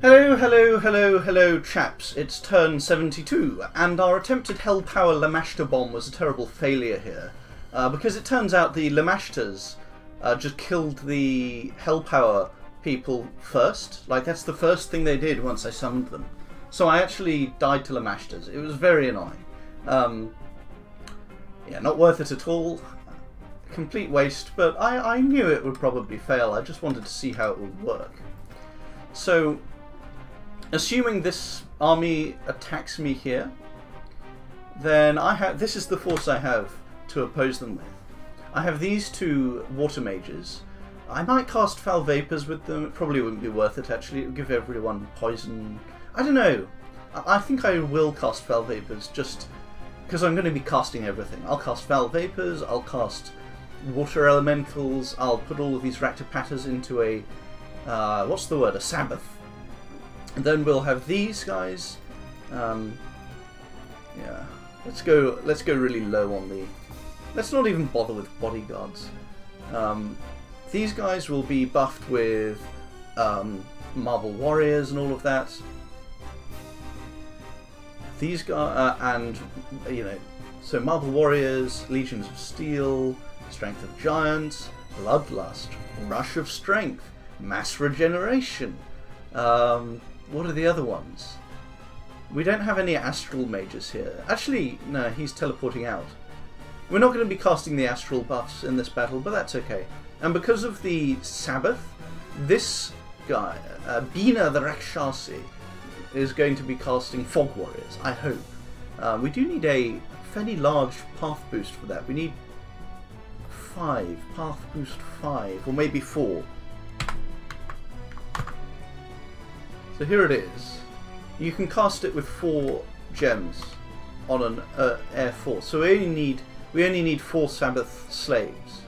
Hello, hello, hello, hello, chaps. It's turn 72, and our attempted Hellpower Lamashta bomb was a terrible failure here, because it turns out the Lamashtas just killed the Hellpower people first. Like, that's the first thing they did once I summoned them. So I actually died to Lamashtas. It was very annoying. Yeah, not worth it at all. Complete waste, but I knew it would probably fail. I just wanted to see how it would work. So, assuming this army attacks me here, then this is the force I have to oppose them with. I have these two water mages. I might cast foul vapors with them. It probably wouldn't be worth it, actually. It would give everyone poison. I don't know. I think I will cast foul vapors just because I'm going to be casting everything. I'll cast foul vapors, I'll cast water elementals, I'll put all of these Raktapatas into a what's the word? A Sabbath. And then we'll have these guys. Yeah, let's go really low on the. Let's not even bother with bodyguards. These guys will be buffed with Marble Warriors and all of that. These guys and so Marble Warriors, Legions of Steel, Strength of Giants, Bloodlust, Rush of Strength, Mass Regeneration. What are the other ones? We don't have any Astral Mages here. Actually, no, he's teleporting out. We're not going to be casting the Astral buffs in this battle, but that's okay. And because of the Sabbath, this guy, Bina the Rakshasi, is going to be casting Fog Warriors, I hope. We do need a fairly large path boost for that. We need 5, path boost 5, or maybe 4. So here it is. You can cast it with 4 gems on an Air Force. So we only need 4 Sabbath slaves.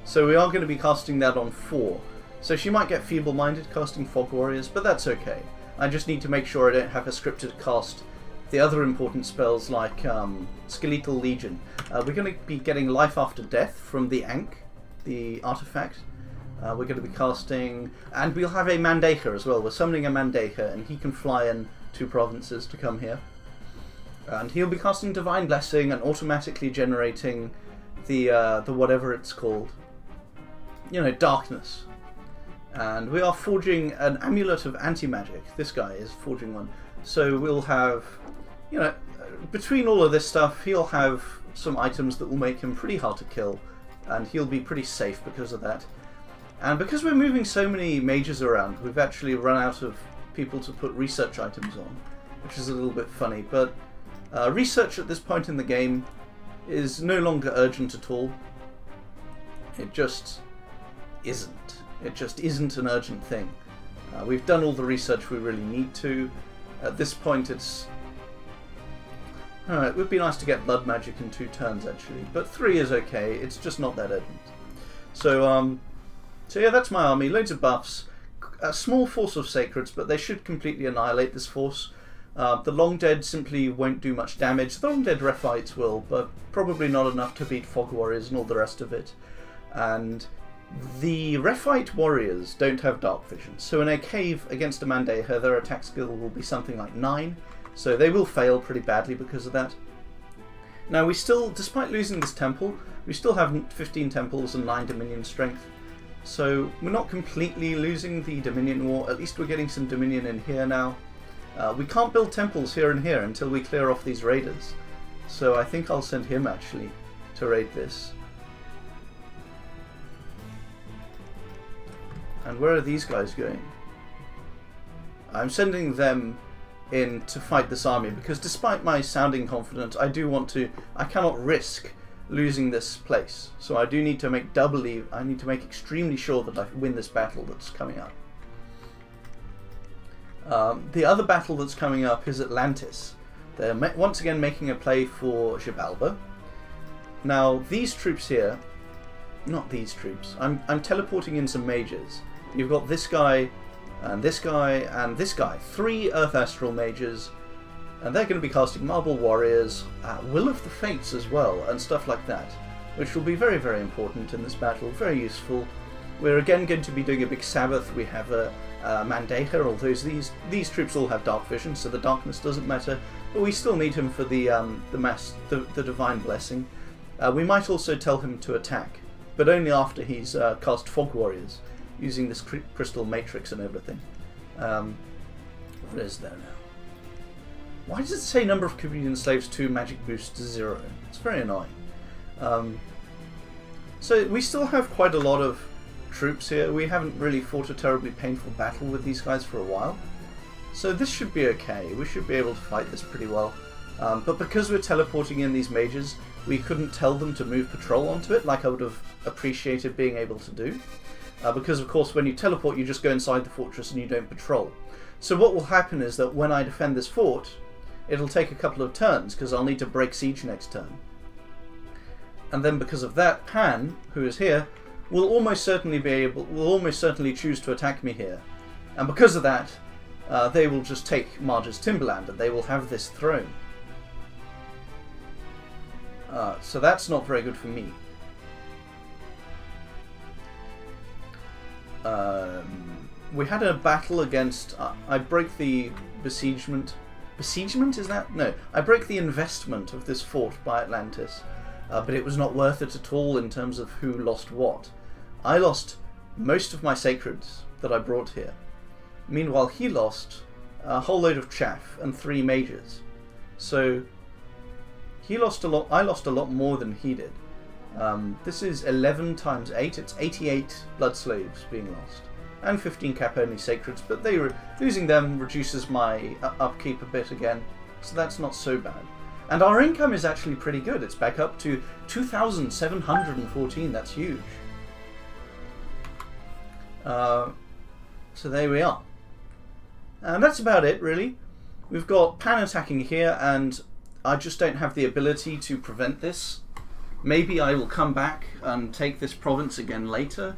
So we are going to be casting that on 4. So she might get feeble-minded casting Fog Warriors, but that's okay. I just need to make sure I don't have her scripted cast the other important spells like Skeletal Legion. We're going to be getting Life After Death from the Ankh, the artifact. We're going to be casting, and we'll have a Mandeha as well. We're summoning a Mandeha, and he can fly in 2 provinces to come here. And he'll be casting Divine Blessing and automatically generating the whatever it's called, darkness. And we are forging an Amulet of Anti-Magic. This guy is forging one. So we'll have, between all of this stuff, he'll have some items that will make him pretty hard to kill, and he'll be pretty safe because of that. And because we're moving so many mages around, we've actually run out of people to put research items on, which is a little bit funny. But research at this point in the game is no longer urgent at all. It just isn't. It just isn't an urgent thing. We've done all the research we really need to. At this point it's... Alright, it would be nice to get blood magic in 2 turns actually, but 3 is okay, it's just not that urgent. So yeah, that's my army, loads of buffs, a small force of sacreds, but they should completely annihilate this force. The Long Dead simply won't do much damage. The Long Dead Rephites will, but probably not enough to beat Fog Warriors and all the rest of it. And the Rephite Warriors don't have Dark Vision, so in a cave against a Mandeha, their attack skill will be something like 9, so they will fail pretty badly because of that. Now we still, despite losing this temple, we still have 15 temples and 9 Dominion strength, so we're not completely losing the Dominion war. At least we're getting some Dominion in here now. We can't build temples here and here until we clear off these raiders, so I think I'll send him actually to raid this. And where are these guys going? I'm sending them in to fight this army because despite my sounding confident, I cannot risk losing this place. So I do need to make I need to make extremely sure that I win this battle that's coming up. The other battle that's coming up is Atlantis. They're once again making a play for Xibalba. Now these troops here, not these troops, I'm teleporting in some mages. You've got this guy, and this guy, and this guy. 3 Earth Astral Mages, and they're going to be casting Marble Warriors, Will of the Fates as well, and stuff like that, which will be very, very important in this battle, very useful. We're again going to be doing a big Sabbath. We have a Mandeja, although these troops all have dark vision, so the darkness doesn't matter. But we still need him for the divine blessing. We might also tell him to attack, but only after he's cast Fog Warriors, using this crystal matrix and everything. What is there now? Why does it say number of Cabinian slaves 2, magic boost 0? It's very annoying. So we still have quite a lot of troops here. We haven't really fought a terribly painful battle with these guys for a while. So this should be okay. We should be able to fight this pretty well. But because we're teleporting in these mages, we couldn't tell them to move patrol onto it like I would have appreciated being able to do. Because of course when you teleport you just go inside the fortress and you don't patrol. So what will happen is that when I defend this fort, it'll take a couple of turns because I'll need to break siege next turn. And then because of that, Pan, who is here, will almost certainly choose to attack me here. And because of that, they will just take Marge's Timberland and they will have this throne. So that's not very good for me. We had a battle against... I break the besiegement... Besiegement, is that? No. I break the investment of this fort by Atlantis. But it was not worth it at all in terms of who lost what. I lost most of my sacreds that I brought here. Meanwhile, he lost a whole load of chaff and 3 mages. So he lost a lot. I lost a lot more than he did. This is 11 times 8. It's 88 blood slaves being lost, and 15 cap only sacreds. But losing them reduces my upkeep a bit again, so that's not so bad. And our income is actually pretty good. It's back up to 2,714. That's huge. So there we are. And that's about it, really. We've got Pan attacking here, and I just don't have the ability to prevent this. Maybe I will come back and take this province again later.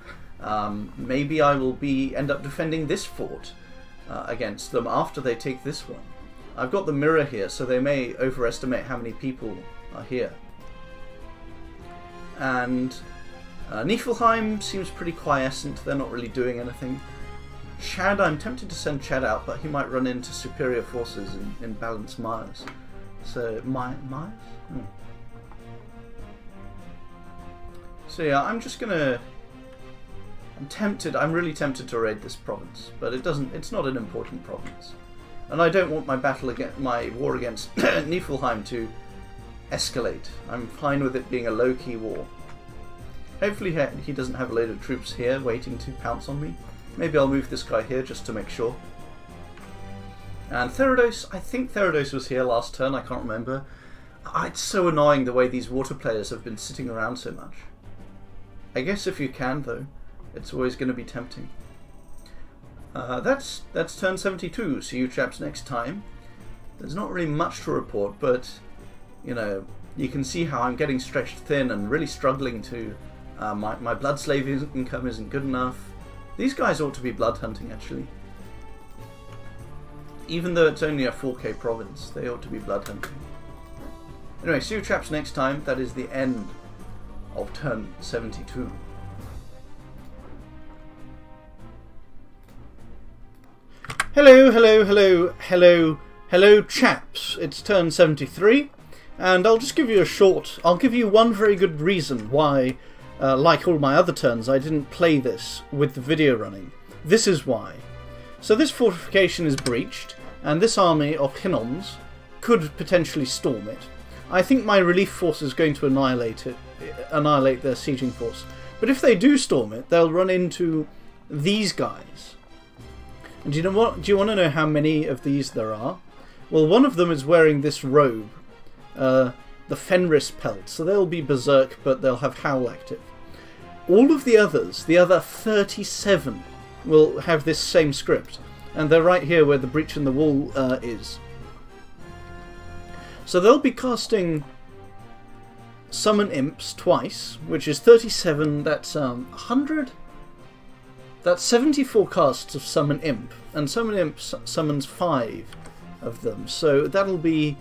Maybe I will end up defending this fort against them after they take this one. I've got the mirror here, so they may overestimate how many people are here. And Niflheim seems pretty quiescent. They're not really doing anything. Chad, I'm tempted to send Chad out, but he might run into superior forces in Balanced Mires. So, Mires? So yeah, I'm just gonna... I'm really tempted to raid this province, but it's not an important province. And I don't want my war against Niflheim to escalate. I'm fine with it being a low-key war. Hopefully he doesn't have a load of troops here waiting to pounce on me. Maybe I'll move this guy here just to make sure. And Theridos, I think Theridos was here last turn, I can't remember. It's so annoying the way these water players have been sitting around so much. I guess if you can, though, it's always going to be tempting. That's turn 72. See you chaps next time. There's not really much to report, but you know, you can see how I'm getting stretched thin and really struggling to. My blood slave income isn't good enough. These guys ought to be blood hunting, actually. Even though it's only a 4K province, they ought to be blood hunting. Anyway, see you chaps next time. That is the end of turn 72. Hello chaps, it's turn 73, and I'll just give you I'll give you one very good reason why, like all my other turns, I didn't play this with the video running. This is why. So this fortification is breached, and this army of Hinnoms could potentially storm it. I think my relief force is going to annihilate their sieging force. But if they do storm it, they'll run into these guys. And do you know what? Do you want to know how many of these there are? Well, one of them is wearing this robe, the Fenris pelt, so they'll be berserk, but they'll have Howl active. All of the others, the other 37, will have this same script, and they're right here where the breach in the wall is. So they'll be casting Summon Imps twice, which is 37, that's 100... That's 74 casts of Summon Imp, and Summon Imp summons 5 of them, so that'll be...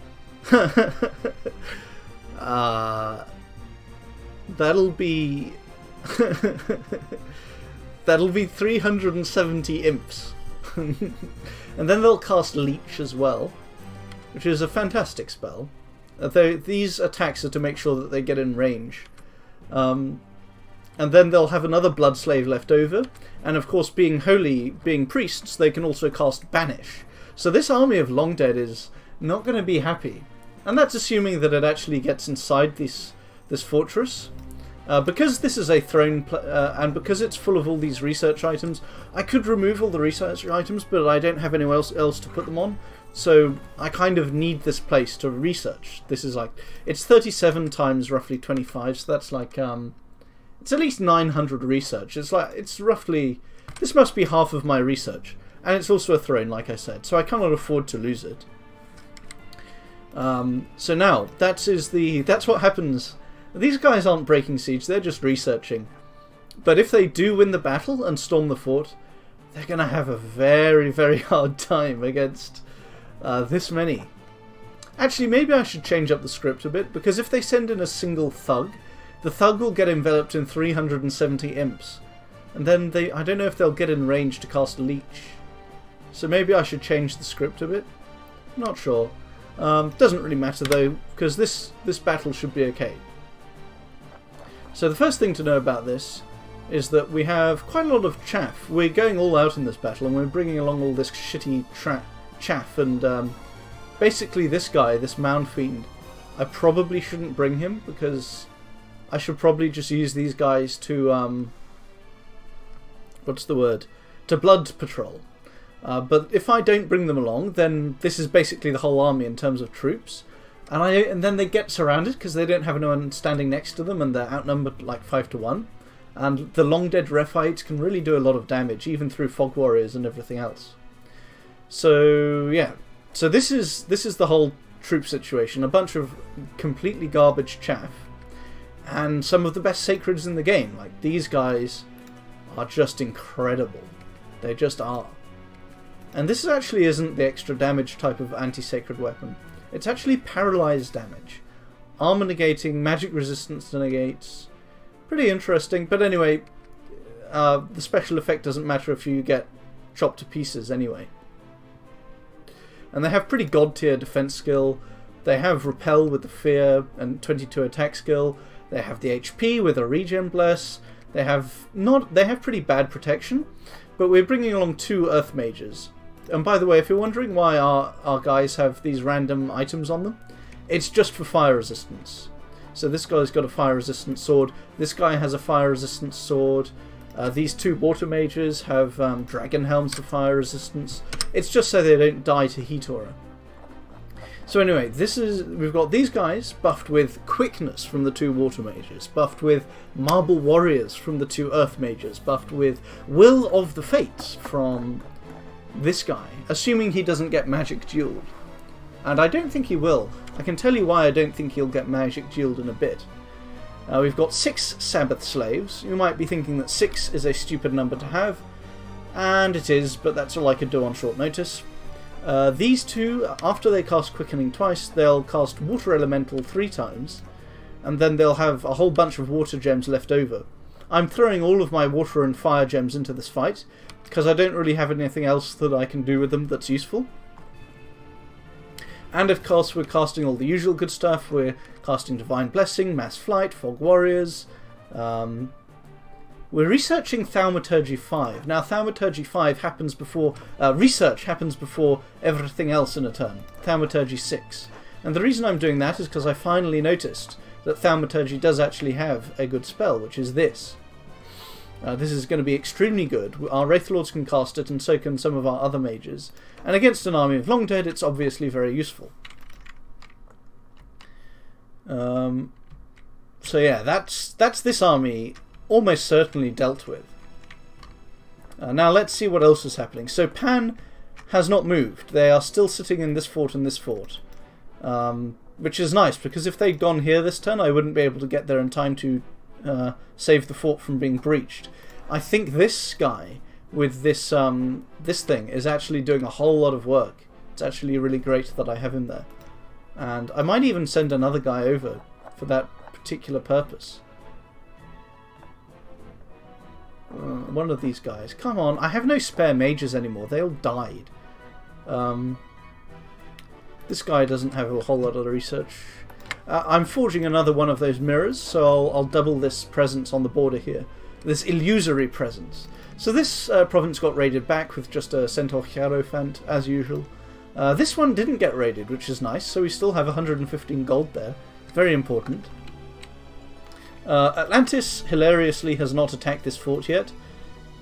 that'll be... that'll be 370 Imps And then they'll cast Leech as well, which is a fantastic spell. These attacks are to make sure that they get in range. And then they'll have another Blood Slave left over, and of course being holy, being priests, they can also cast Banish. So this army of Long Dead is not going to be happy. And that's assuming that it actually gets inside this fortress. Because this is a throne, and because it's full of all these research items, I could remove all the research items, but I don't have anywhere else to put them on. So I kind of need this place to research. This is like, it's 37 times roughly 25, so that's like, it's at least 900 research. It's roughly, this must be half of my research. And it's also a throne, like I said, so I cannot afford to lose it. So now, that's what happens. These guys aren't breaking siege, they're just researching. But if they do win the battle and storm the fort, they're going to have a very, very hard time against this many. Actually, maybe I should change up the script a bit, because if they send in a single thug, the thug will get enveloped in 370 imps. And then I don't know if they'll get in range to cast Leech. So maybe I should change the script a bit. Not sure. Doesn't really matter though, because this battle should be okay. So the first thing to know about this is that we have quite a lot of chaff. We're going all out in this battle, and we're bringing along all this shitty chaff, and basically this guy, this Mound Fiend, I probably shouldn't bring him, because I should probably just use these guys to, what's the word? To blood patrol. But if I don't bring them along, then this is basically the whole army in terms of troops. And then they get surrounded because they don't have anyone standing next to them, and they're outnumbered like 5 to 1. And the Long Dead Rephites can really do a lot of damage, even through Fog Warriors and everything else. So yeah, so this is the whole troop situation. A bunch of completely garbage chaff, and some of the best sacreds in the game. Like, these guys are just incredible. They just are. And this actually isn't the extra damage type of anti-sacred weapon. It's actually paralyzed damage. Armor negating, magic resistance negates. Pretty interesting, but anyway, the special effect doesn't matter if you get chopped to pieces anyway. And they have pretty god tier defense skill. They have repel with the fear and 22 attack skill. They have the HP with a regen bless. They have pretty bad protection, but we're bringing along 2 earth mages. And by the way, if you're wondering why our guys have these random items on them, it's just for fire resistance. So this guy's got a fire resistant sword, this guy has a fire resistant sword, these 2 water mages have dragon helms for fire resistance. It's just so they don't die to heat aura. So anyway, we've got these guys buffed with quickness from the 2 water mages, buffed with marble warriors from the 2 earth mages, buffed with will of the fates from this guy, assuming he doesn't get magic dueled. And I don't think he will. I can tell you why I don't think he'll get magic dueled in a bit. We've got 6 Sabbath slaves. You might be thinking that 6 is a stupid number to have, and it is, but that's all I could do on short notice. These 2, after they cast Quickening twice, they'll cast Water Elemental 3 times, and then they'll have a whole bunch of water gems left over. I'm throwing all of my water and fire gems into this fight, because I don't really have anything else that I can do with them that's useful. And of course we're casting all the usual good stuff. We're casting Divine Blessing, Mass Flight, Fog Warriors. We're researching Thaumaturgy 5. Now Thaumaturgy 5 happens before, research happens before everything else in a turn. Thaumaturgy 6. And the reason I'm doing that is because I finally noticed that Thaumaturgy does actually have a good spell, which is this. This is going to be extremely good. Our Wraithlords can cast it, and so can some of our other mages. And against an army of Long Dead, it's obviously very useful. So yeah, that's this army almost certainly dealt with. Now let's see what else is happening. So Pan has not moved. They are still sitting in this fort and this fort. Which is nice, because if they'd gone here this turn, I wouldn't be able to get there in time to save the fort from being breached. I think this guy with this this thing is actually doing a whole lot of work. It's actually really great that I have him there, and I might even send another guy over for that particular purpose. One of these guys. Come on, I have no spare mages anymore. They all died. This guy doesn't have a whole lot of research. I'm forging another one of those mirrors, so I'll double this presence on the border here. This illusory presence. So this province got raided back with just a Centaur Hierophant, as usual. This one didn't get raided, which is nice, so we still have 115 gold there. Very important. Atlantis, hilariously, has not attacked this fort yet,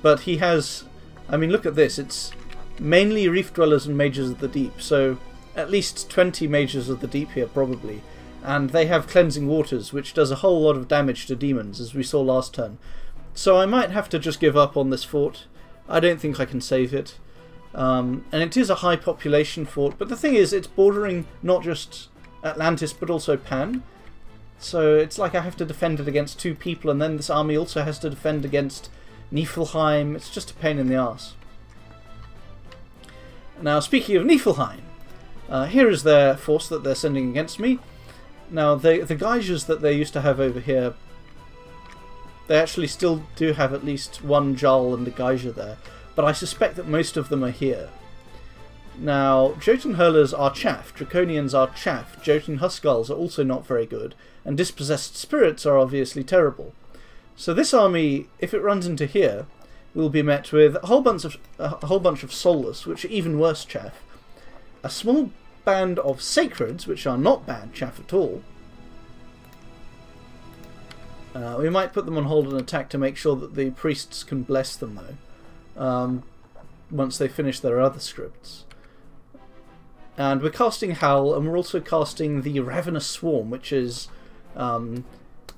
but he has... I mean, look at this. It's mainly Reef Dwellers and Mages of the Deep, so at least 20 Mages of the Deep here, probably. And they have Cleansing Waters, which does a whole lot of damage to demons, as we saw last turn. So I might have to just give up on this fort. I don't think I can save it. And it is a high population fort, but the thing is, it's bordering not just Atlantis, but also Pan. So it's like I have to defend it against 2 people, and then this army also has to defend against Niflheim. It's just a pain in the arse. Now, speaking of Niflheim, here is their force that they're sending against me. Now, the geysers that they used to have over here, they actually still do have at least one Jarl and a geyser there, but I suspect that most of them are here. Now, Jotun Hurlers are chaff, Draconians are chaff, Jotun Huskarls are also not very good, and Dispossessed Spirits are obviously terrible. So this army, if it runs into here, will be met with a whole bunch of Soulless, which are even worse chaff, a small band of Sacreds, which are not bad chaff at all. We might put them on hold and attack to make sure that the priests can bless them, though, once they finish their other scripts. And we're casting Howl, and we're also casting the Ravenous Swarm, which is the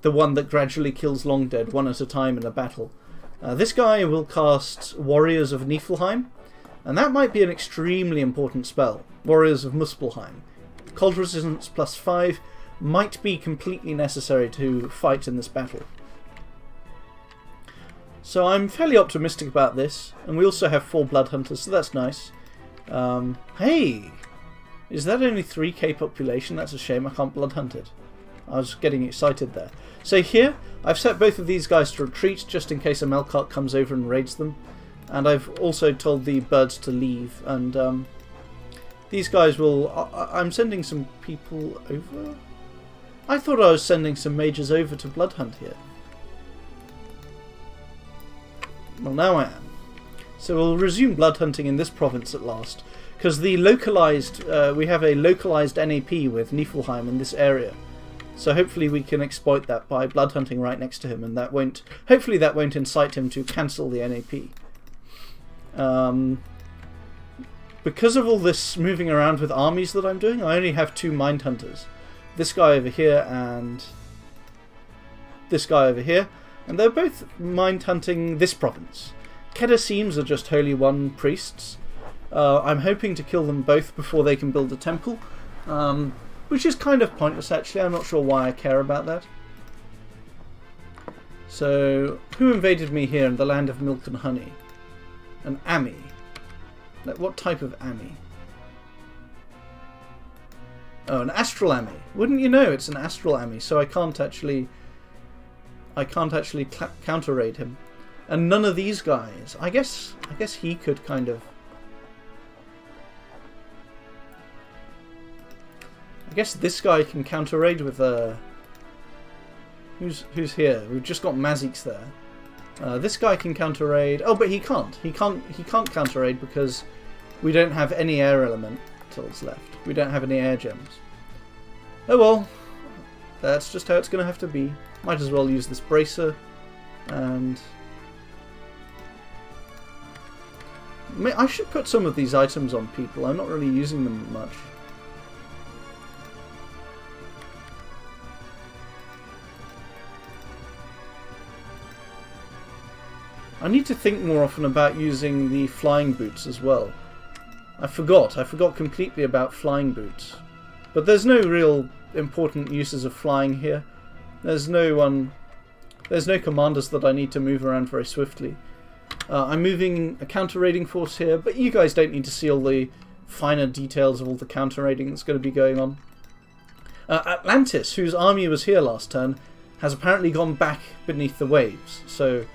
one that gradually kills Long Dead one at a time in a battle. This guy will cast Warriors of Niflheim, and that might be an extremely important spell. Warriors of Muspelheim. Cold Resistance +5 might be completely necessary to fight in this battle. So I'm fairly optimistic about this, and we also have 4 Blood Hunters, so that's nice. Hey! Is that only 3k population? That's a shame, I can't Blood Hunt it. I was getting excited there. So here, I've set both of these guys to retreat, just in case a Melkart comes over and raids them. And I've also told the birds to leave, and these guys will... I'm sending some people over? I thought I was sending some mages over to Blood Hunt here. Well, now I am. So we'll resume blood hunting in this province at last, because the localized, we have a localized NAP with Niflheim in this area. So hopefully we can exploit that by blood hunting right next to him, and that won't, hopefully that won't incite him to cancel the NAP. Because of all this moving around with armies that I'm doing, I only have 2 Mind Hunters. This guy over here and this guy over here. And they're both mind hunting this province. Kedaseems are just Holy One priests. I'm hoping to kill them both before they can build a temple. Which is kind of pointless actually, I'm not sure why I care about that. So, who invaded me here in the land of milk and honey? An Ami. What type of Ami? Oh, an Astral Ami. Wouldn't you know it's an Astral Ami, so I can't actually counter raid him. And none of these guys. I guess he could kind of... I guess this guy can counter raid with who's here? We've just got Mazik's there. This guy can counter raid. Oh, but he can't. He can't counter raid because we don't have any air elementals left. We don't have any air gems. Oh well. That's just how it's going to have to be. Might as well use this bracer, and I should put some of these items on people. I'm not really using them much. I need to think more often about using the flying boots as well. I forgot completely about flying boots. But there's no real important uses of flying here. There's no commanders that I need to move around very swiftly. I'm moving a counter-raiding force here, but you guys don't need to see all the finer details of all the counter-raiding that's going to be going on. Atlantis, whose army was here last turn, has apparently gone back beneath the waves. So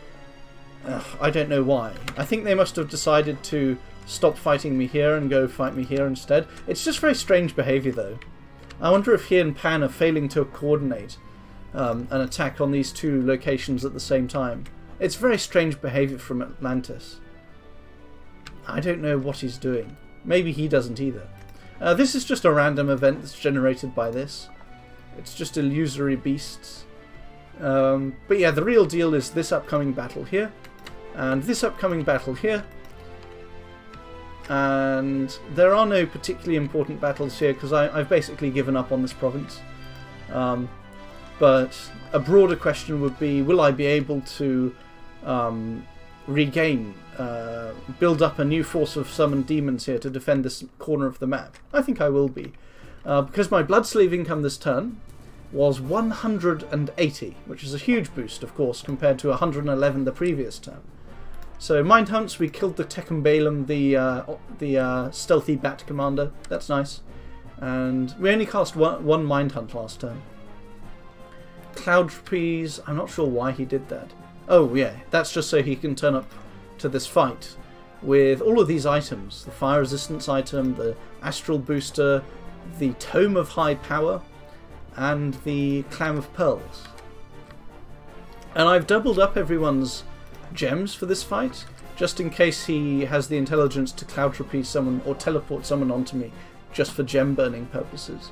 I don't know why. I think they must have decided to stop fighting me here and go fight me here instead. It's just very strange behaviour though. I wonder if he and Pan are failing to coordinate an attack on these two locations at the same time. It's very strange behaviour from Atlantis. I don't know what he's doing. Maybe he doesn't either. This is just a random event that's generated by this. It's just illusory beasts. But yeah, the real deal is this upcoming battle here, and this upcoming battle here. And there are no particularly important battles here because I've basically given up on this province. But a broader question would be, will I be able to regain, build up a new force of summoned demons here to defend this corner of the map? I think I will be. Because my blood sleeve income this turn was 180, which is a huge boost, of course, compared to 111 the previous turn. So Mind Hunts, we killed the Tekam Balaam, the stealthy bat commander. That's nice. And we only cast one Mind Hunt last turn. Cloud Trapeze, I'm not sure why he did that. Oh yeah, that's just so he can turn up to this fight with all of these items. The Fire Resistance item, the Astral Booster, the Tome of High Power, and the Clam of Pearls. And I've doubled up everyone's gems for this fight, just in case he has the intelligence to Cloud Trapeze someone or teleport someone onto me, just for gem burning purposes.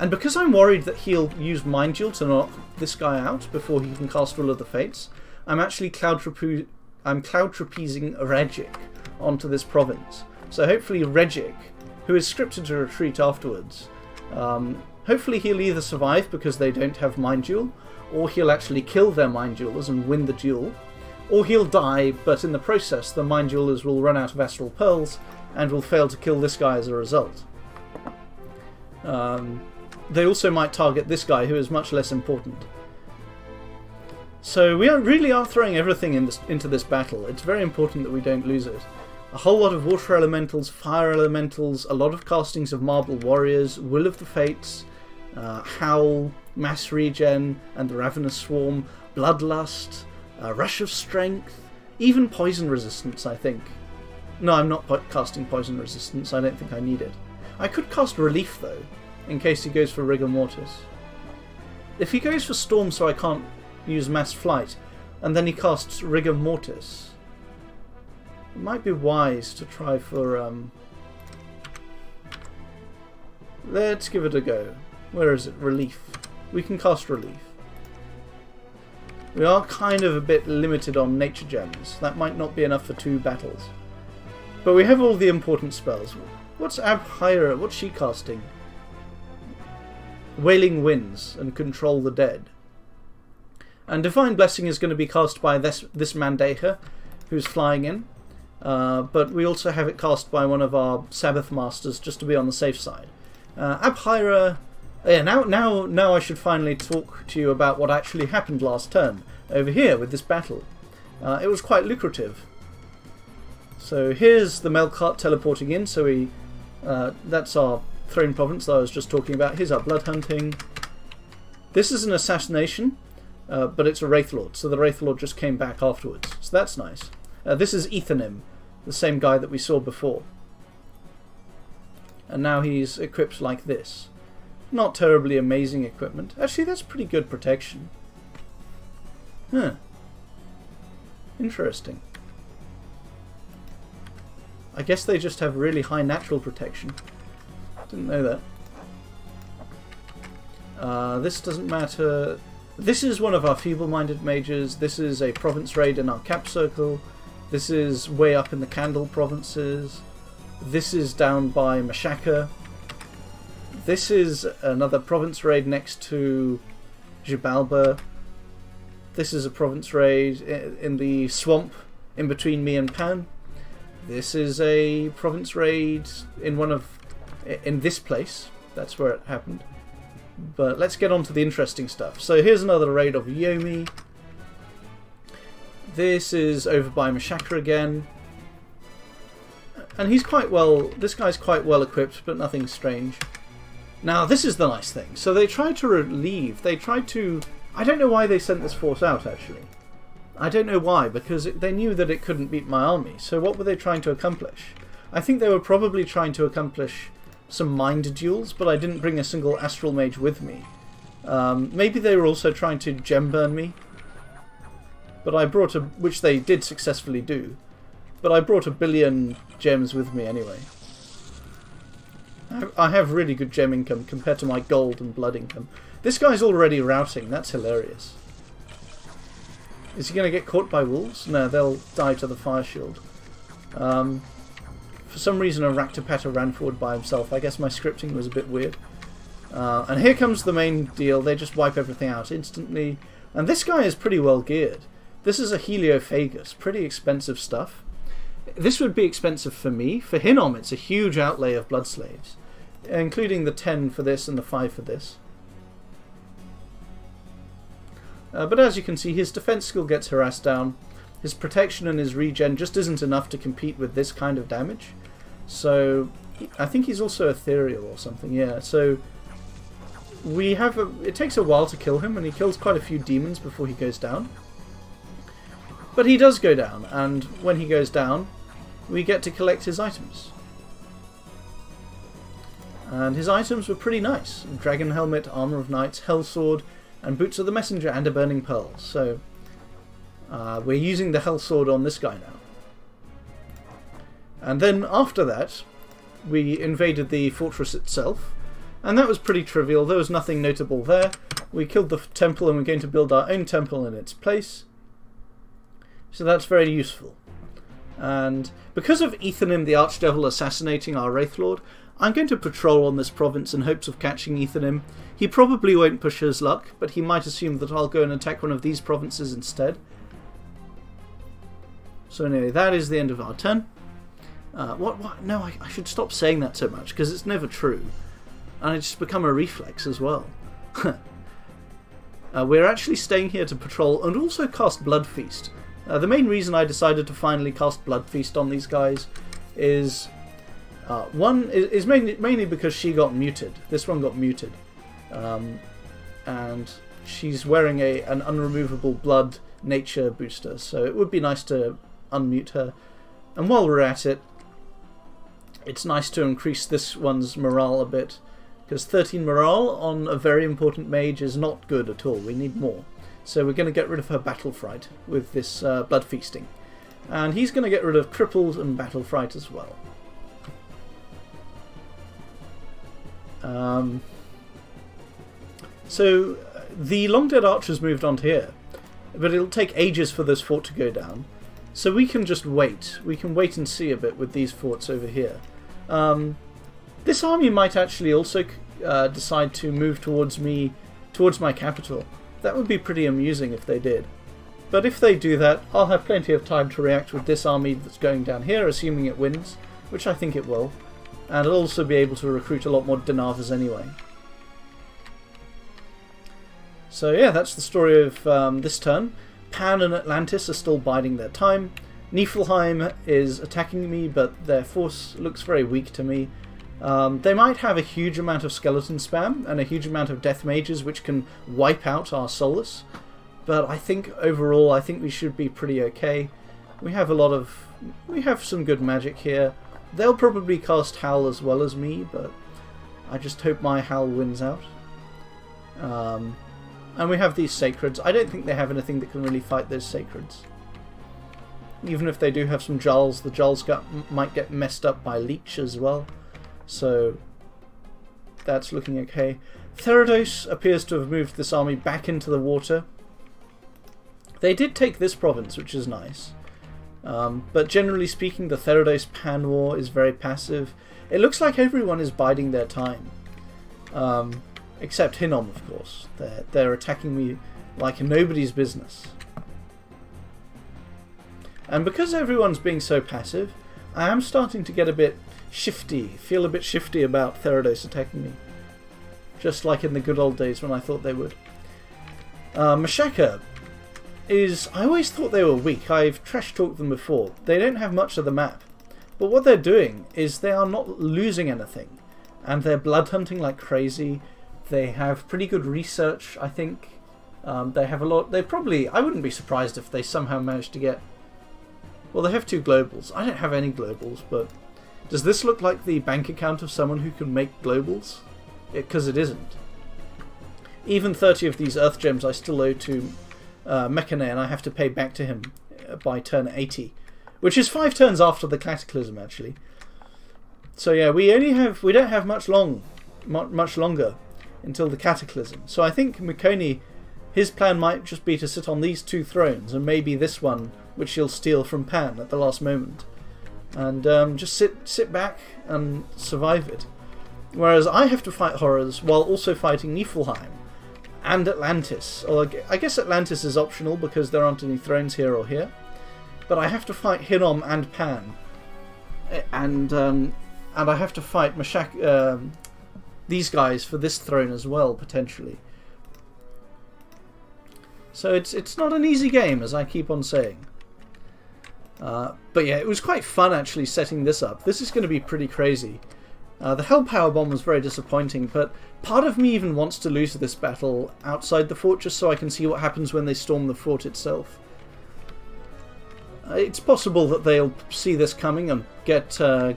And because I'm worried that he'll use Mind Duel to knock this guy out before he can cast Rule of the Fates, I'm actually Cloud Trapezing Regic onto this province. So hopefully Regic, who is scripted to retreat afterwards, hopefully he'll either survive because they don't have Mind Duel, or he'll actually kill their Mind Duelers and win the duel, or he'll die, but in the process the Mind Duelers will run out of Astral Pearls and will fail to kill this guy as a result. They also might target this guy, who is much less important. So we really are throwing everything into this battle. It's very important that we don't lose it. A whole lot of Water Elementals, Fire Elementals, a lot of castings of Marble Warriors, Will of the Fates, Howl, Mass Regen, and the Ravenous Swarm, Bloodlust, Rush of Strength, even Poison Resistance, I think. No, I'm not casting Poison Resistance, I don't think I need it. I could cast Relief, though, in case he goes for Rigor Mortis. If he goes for Storm so I can't use Mass Flight, and then he casts Rigor Mortis, it might be wise to try for... Let's give it a go. Where is it? Relief. We can cast Relief. We are kind of a bit limited on Nature Gems. That might not be enough for 2 battles. But we have all the important spells. What's Abhyra? What's she casting? Wailing Winds and Control the Dead. And Divine Blessing is going to be cast by this Mandeha, who's flying in. But we also have it cast by one of our Sabbath Masters, just to be on the safe side. Abhyra... Yeah, now I should finally talk to you about what actually happened last turn, over here with this battle. It was quite lucrative. So here's the Melkart teleporting in, so that's our Throne Province that I was just talking about. Here's our Blood Hunting. This is an assassination, but it's a Wraithlord, so the Wraithlord just came back afterwards, so that's nice. This is Ethanim, the same guy that we saw before. And now he's equipped like this. Not terribly amazing equipment. Actually, that's pretty good protection. Huh. Interesting. I guess they just have really high natural protection. Didn't know that. This doesn't matter. This is one of our feeble-minded mages. This is a province raid in our cap circle. This is way up in the Candle provinces. This is down by Mashaka. This is another province raid next to Jibalba. This is a province raid in the swamp in between me and Pan. This is a province raid in this place. That's where it happened. But let's get on to the interesting stuff. So here's another raid of Yomi. This is over by Mashaka again. And he's quite well... This guy's quite well equipped, but nothing strange. Now, this is the nice thing. So they tried to relieve. They tried to... I don't know why they sent this force out, actually. I don't know why, because they knew that it couldn't beat my army. So what were they trying to accomplish? I think they were probably trying to accomplish some mind duels, but I didn't bring a single Astral Mage with me. Maybe they were also trying to gem burn me, but I brought which they did successfully do, but I brought 1 billion gems with me anyway. I have really good gem income compared to my gold and blood income. This guy's already routing, that's hilarious. Is he going to get caught by wolves? No, they'll die to the fire shield. For some reason a Raktapata ran forward by himself. I guess my scripting was a bit weird. And here comes the main deal. They just wipe everything out instantly. And this guy is pretty well geared. This is a Heliophagus. Pretty expensive stuff. This would be expensive for me. For Hinnom, it's a huge outlay of blood slaves, including the 10 for this and the 5 for this. But as you can see, his defense skill gets harassed down. His protection and his regen just isn't enough to compete with this kind of damage. So I think he's also ethereal or something. Yeah. So we have it takes a while to kill him, and he kills quite a few demons before he goes down. But he does go down, and when he goes down, we get to collect his items. And his items were pretty nice. Dragon Helmet, Armour of Knights, Hell Sword, and Boots of the Messenger, and a Burning Pearl. So we're using the Hell Sword on this guy now. And then after that, we invaded the fortress itself. And that was pretty trivial. There was nothing notable there. We killed the temple, and we're going to build our own temple in its place. So that's very useful. And because of Ethanim the Archdevil assassinating our Wraithlord, I'm going to patrol on this province in hopes of catching Ethanim. He probably won't push his luck, but he might assume that I'll go and attack one of these provinces instead. So anyway, that is the end of our turn. What? No, I should stop saying that so much, because it's never true. And it's become a reflex as well. We're actually staying here to patrol and also cast Blood Feast. The main reason I decided to finally cast Blood Feast on these guys is mainly because she got muted. This one got muted, and she's wearing an unremovable blood nature booster, so it would be nice to unmute her. And while we're at it, it's nice to increase this one's morale a bit, because 13 morale on a very important mage is not good at all. We need more. So we're going to get rid of her Battle Fright with this Blood Feasting. And he's going to get rid of Crippled and Battle Fright as well. So the Long Dead Archer's moved on to here, but it'll take ages for this fort to go down. So we can just wait. We can wait and see a bit with these forts over here. This army might actually also decide to move towards my capital. That would be pretty amusing if they did. But if they do that, I'll have plenty of time to react with this army that's going down here, assuming it wins, which I think it will. And I'll also be able to recruit a lot more Denavas anyway. So yeah, that's the story of this turn. Pan and Atlantis are still biding their time. Niflheim is attacking me, but their force looks very weak to me. They might have a huge amount of skeleton spam and a huge amount of death mages which can wipe out our Solus, but I think overall we should be pretty okay. We have some good magic here. They'll probably cast Howl as well as me, but I just hope my Howl wins out. And we have these Sacreds. I don't think they have anything that can really fight those Sacreds. Even if they do have some Jarls, the Jarls might get messed up by Leech as well. So that's looking okay. Therados appears to have moved this army back into the water. They did take this province, which is nice. But generally speaking, the Therados Pan War is very passive. It looks like everyone is biding their time. Except Hinnom, of course. They're attacking me like nobody's business. And because everyone's being so passive, I am starting to get a bit shifty, feel a bit shifty about Therados attacking me. Just like in the good old days when I thought they would. Mashaka is... I always thought they were weak. I've trash-talked them before. They don't have much of the map. But what they're doing is they are not losing anything. And they're blood hunting like crazy. They have pretty good research, I think. They have a lot. They probably. I wouldn't be surprised if they somehow managed to get. Well, they have 2 globals. I don't have any globals, but does this look like the bank account of someone who can make globals? Because it isn't. Even 30 of these Earth Gems I still owe to Mechane, and I have to pay back to him by turn 80, which is 5 turns after the Cataclysm, actually. So yeah, we don't have much longer until the Cataclysm. So I think Mechane, his plan might just be to sit on these 2 thrones, and maybe this one, which he'll steal from Pan at the last moment, and just sit back and survive it. Whereas I have to fight horrors while also fighting Niflheim and Atlantis. Or I guess Atlantis is optional because there aren't any thrones here or here. But I have to fight Hinnom and Pan, and I have to fight these guys for this throne as well, potentially. So it's not an easy game, as I keep on saying. But yeah, it was quite fun actually setting this up. This is going to be pretty crazy. The Hell Power Bomb was very disappointing, but part of me even wants to lose this battle outside the fort just so I can see what happens when they storm the fort itself. It's possible that they'll see this coming and get a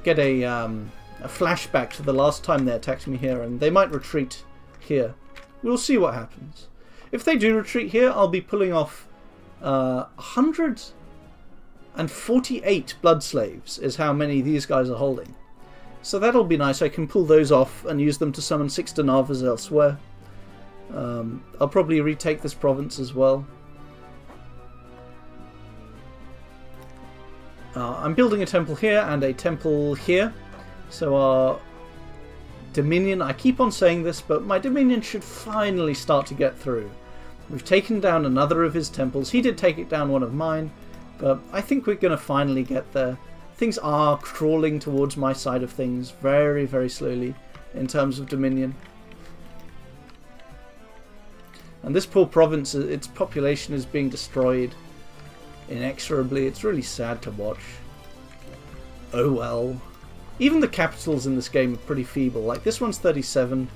flashback to the last time they attacked me here, and they might retreat here. We'll see what happens. If they do retreat here, I'll be pulling off 148 blood slaves is how many these guys are holding. So that'll be nice. I can pull those off and use them to summon 6 Danavas elsewhere. I'll probably retake this province as well. I'm building a temple here and a temple here. So our Dominion, I keep on saying this, but my Dominion should finally start to get through. We've taken down another of his temples. He did take it down one of mine, but I think we're going to finally get there. Things are crawling towards my side of things very, very slowly in terms of Dominion. And this poor province, its population is being destroyed inexorably. It's really sad to watch. Oh well. Even the capitals in this game are pretty feeble. Like this one's 37,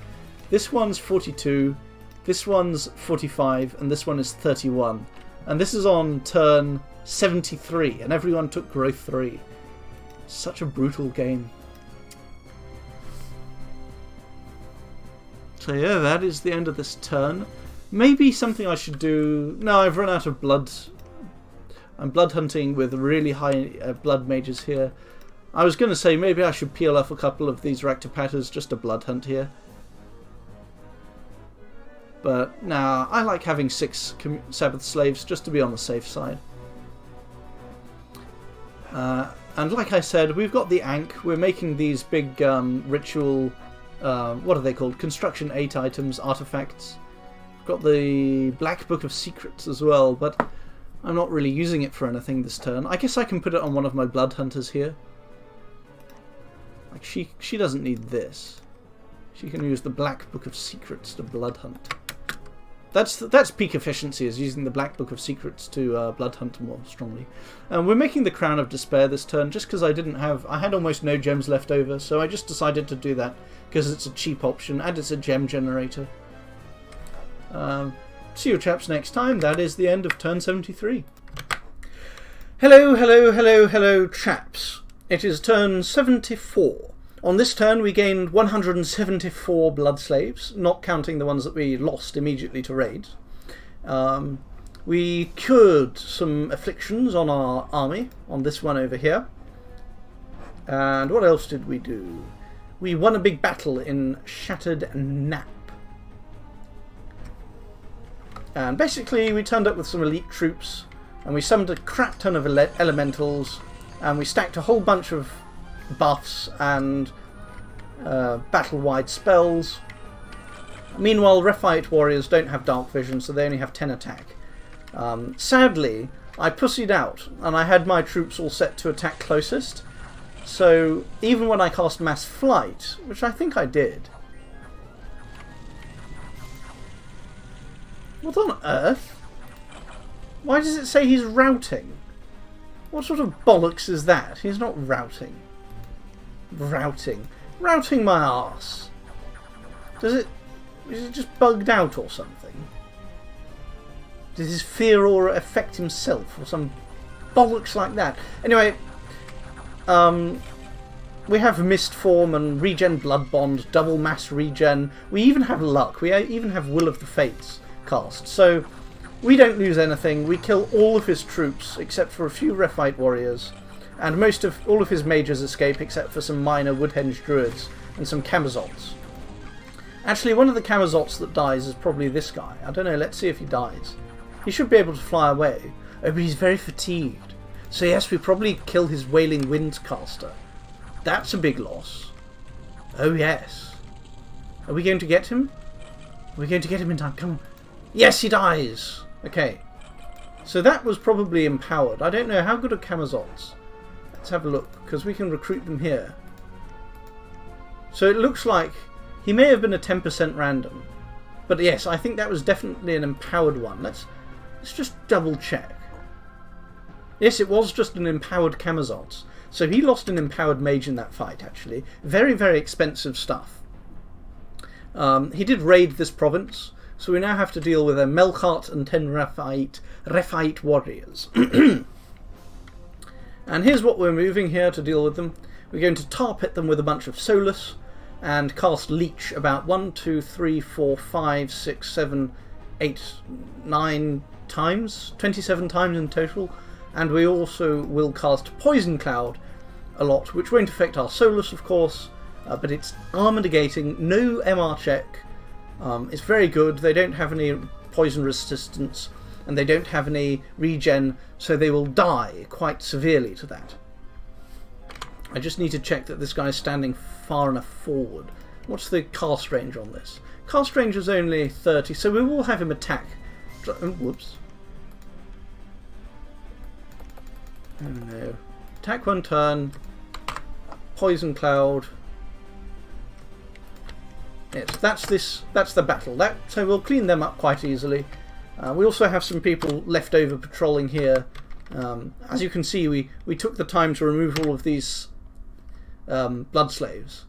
this one's 42, this one's 45, and this one is 31. And this is on turn 73, and everyone took growth 3. Such a brutal game. So yeah, that is the end of this turn. Maybe something I should do... No, I've run out of blood. I'm blood hunting with really high blood mages here. I was going to say maybe I should peel off a couple of these Raktapatas just to blood hunt here. But nah, I like having 6 Sabbath slaves just to be on the safe side. And like I said, we've got the Ankh. We're making these big ritual, what are they called? Construction 8 items, artifacts. We've got the Black Book of Secrets as well, but I'm not really using it for anything this turn. I guess I can put it on one of my blood hunters here. Like she doesn't need this. She can use the Black Book of Secrets to blood hunt. That's peak efficiency, is using the Black Book of Secrets to blood hunt more strongly. And we're making the Crown of Despair this turn just because I had almost no gems left over, so I just decided to do that because it's a cheap option and it's a gem generator. See you chaps next time. That is the end of turn 73. Hello, hello, hello, hello chaps. It is turn 74. On this turn we gained 174 blood slaves, not counting the ones that we lost immediately to raids. We cured some afflictions on our army, on this one over here. And what else did we do? We won a big battle in Shattered Nap. And basically we turned up with some elite troops, and we summoned a crap ton of elementals, and we stacked a whole bunch of buffs and battle-wide spells. Meanwhile, Rephite warriors don't have dark vision, so they only have 10 attack. Sadly, I pussied out, and I had my troops all set to attack closest. So even when I cast Mass Flight, which I think I did... What on earth? Why does it say he's routing? What sort of bollocks is that? He's not routing. Routing. Routing my arse. Is it just bugged out or something? Does his fear aura affect himself, or some bollocks like that? Anyway, we have Mist Form and Regen Blood Bond, double mass regen. We even have Luck. We even have Will of the Fates cast. So we don't lose anything. We kill all of his troops except for a few Rephite warriors, and all of his mages escape except for some minor Woodhenge druids and some Camazots. Actually, one of the Camazots that dies is probably this guy. I don't know. Let's see if he dies. He should be able to fly away. Oh, but he's very fatigued. So yes, we probably kill his Wailing Wind caster. That's a big loss. Oh yes. Are we going to get him? Are we going to get him in time? Come on. Yes, he dies! Okay. So that was probably empowered. I don't know. How good are Camazots? Let's have a look, because we can recruit them here. So it looks like he may have been a 10% random. But yes, I think that was definitely an empowered one. Let's just double check. Yes, it was just an empowered Camazots. So he lost an empowered mage in that fight, actually. Very, very expensive stuff. He did raid this province, so we now have to deal with a Melkart and 10 Rephite warriors. And here's what we're moving here to deal with them. We're going to tar pit them with a bunch of Solus and cast Leech about 1, 2, 3, 4, 5, 6, 7, 8, 9 times. 27 times in total. And we also will cast Poison Cloud a lot, which won't affect our Solus, of course, but it's armor negating, no MR check. It's very good. They don't have any poison resistance, and they don't have any regen, so they will die quite severely to that. I just need to check that this guy is standing far enough forward. What's the cast range on this? Cast range is only 30, so we will have him attack. Whoops. Oh no. Attack 1 turn. Poison Cloud. Yes, that's the battle. So we'll clean them up quite easily. We also have some people left over patrolling here. As you can see, we took the time to remove all of these blood slaves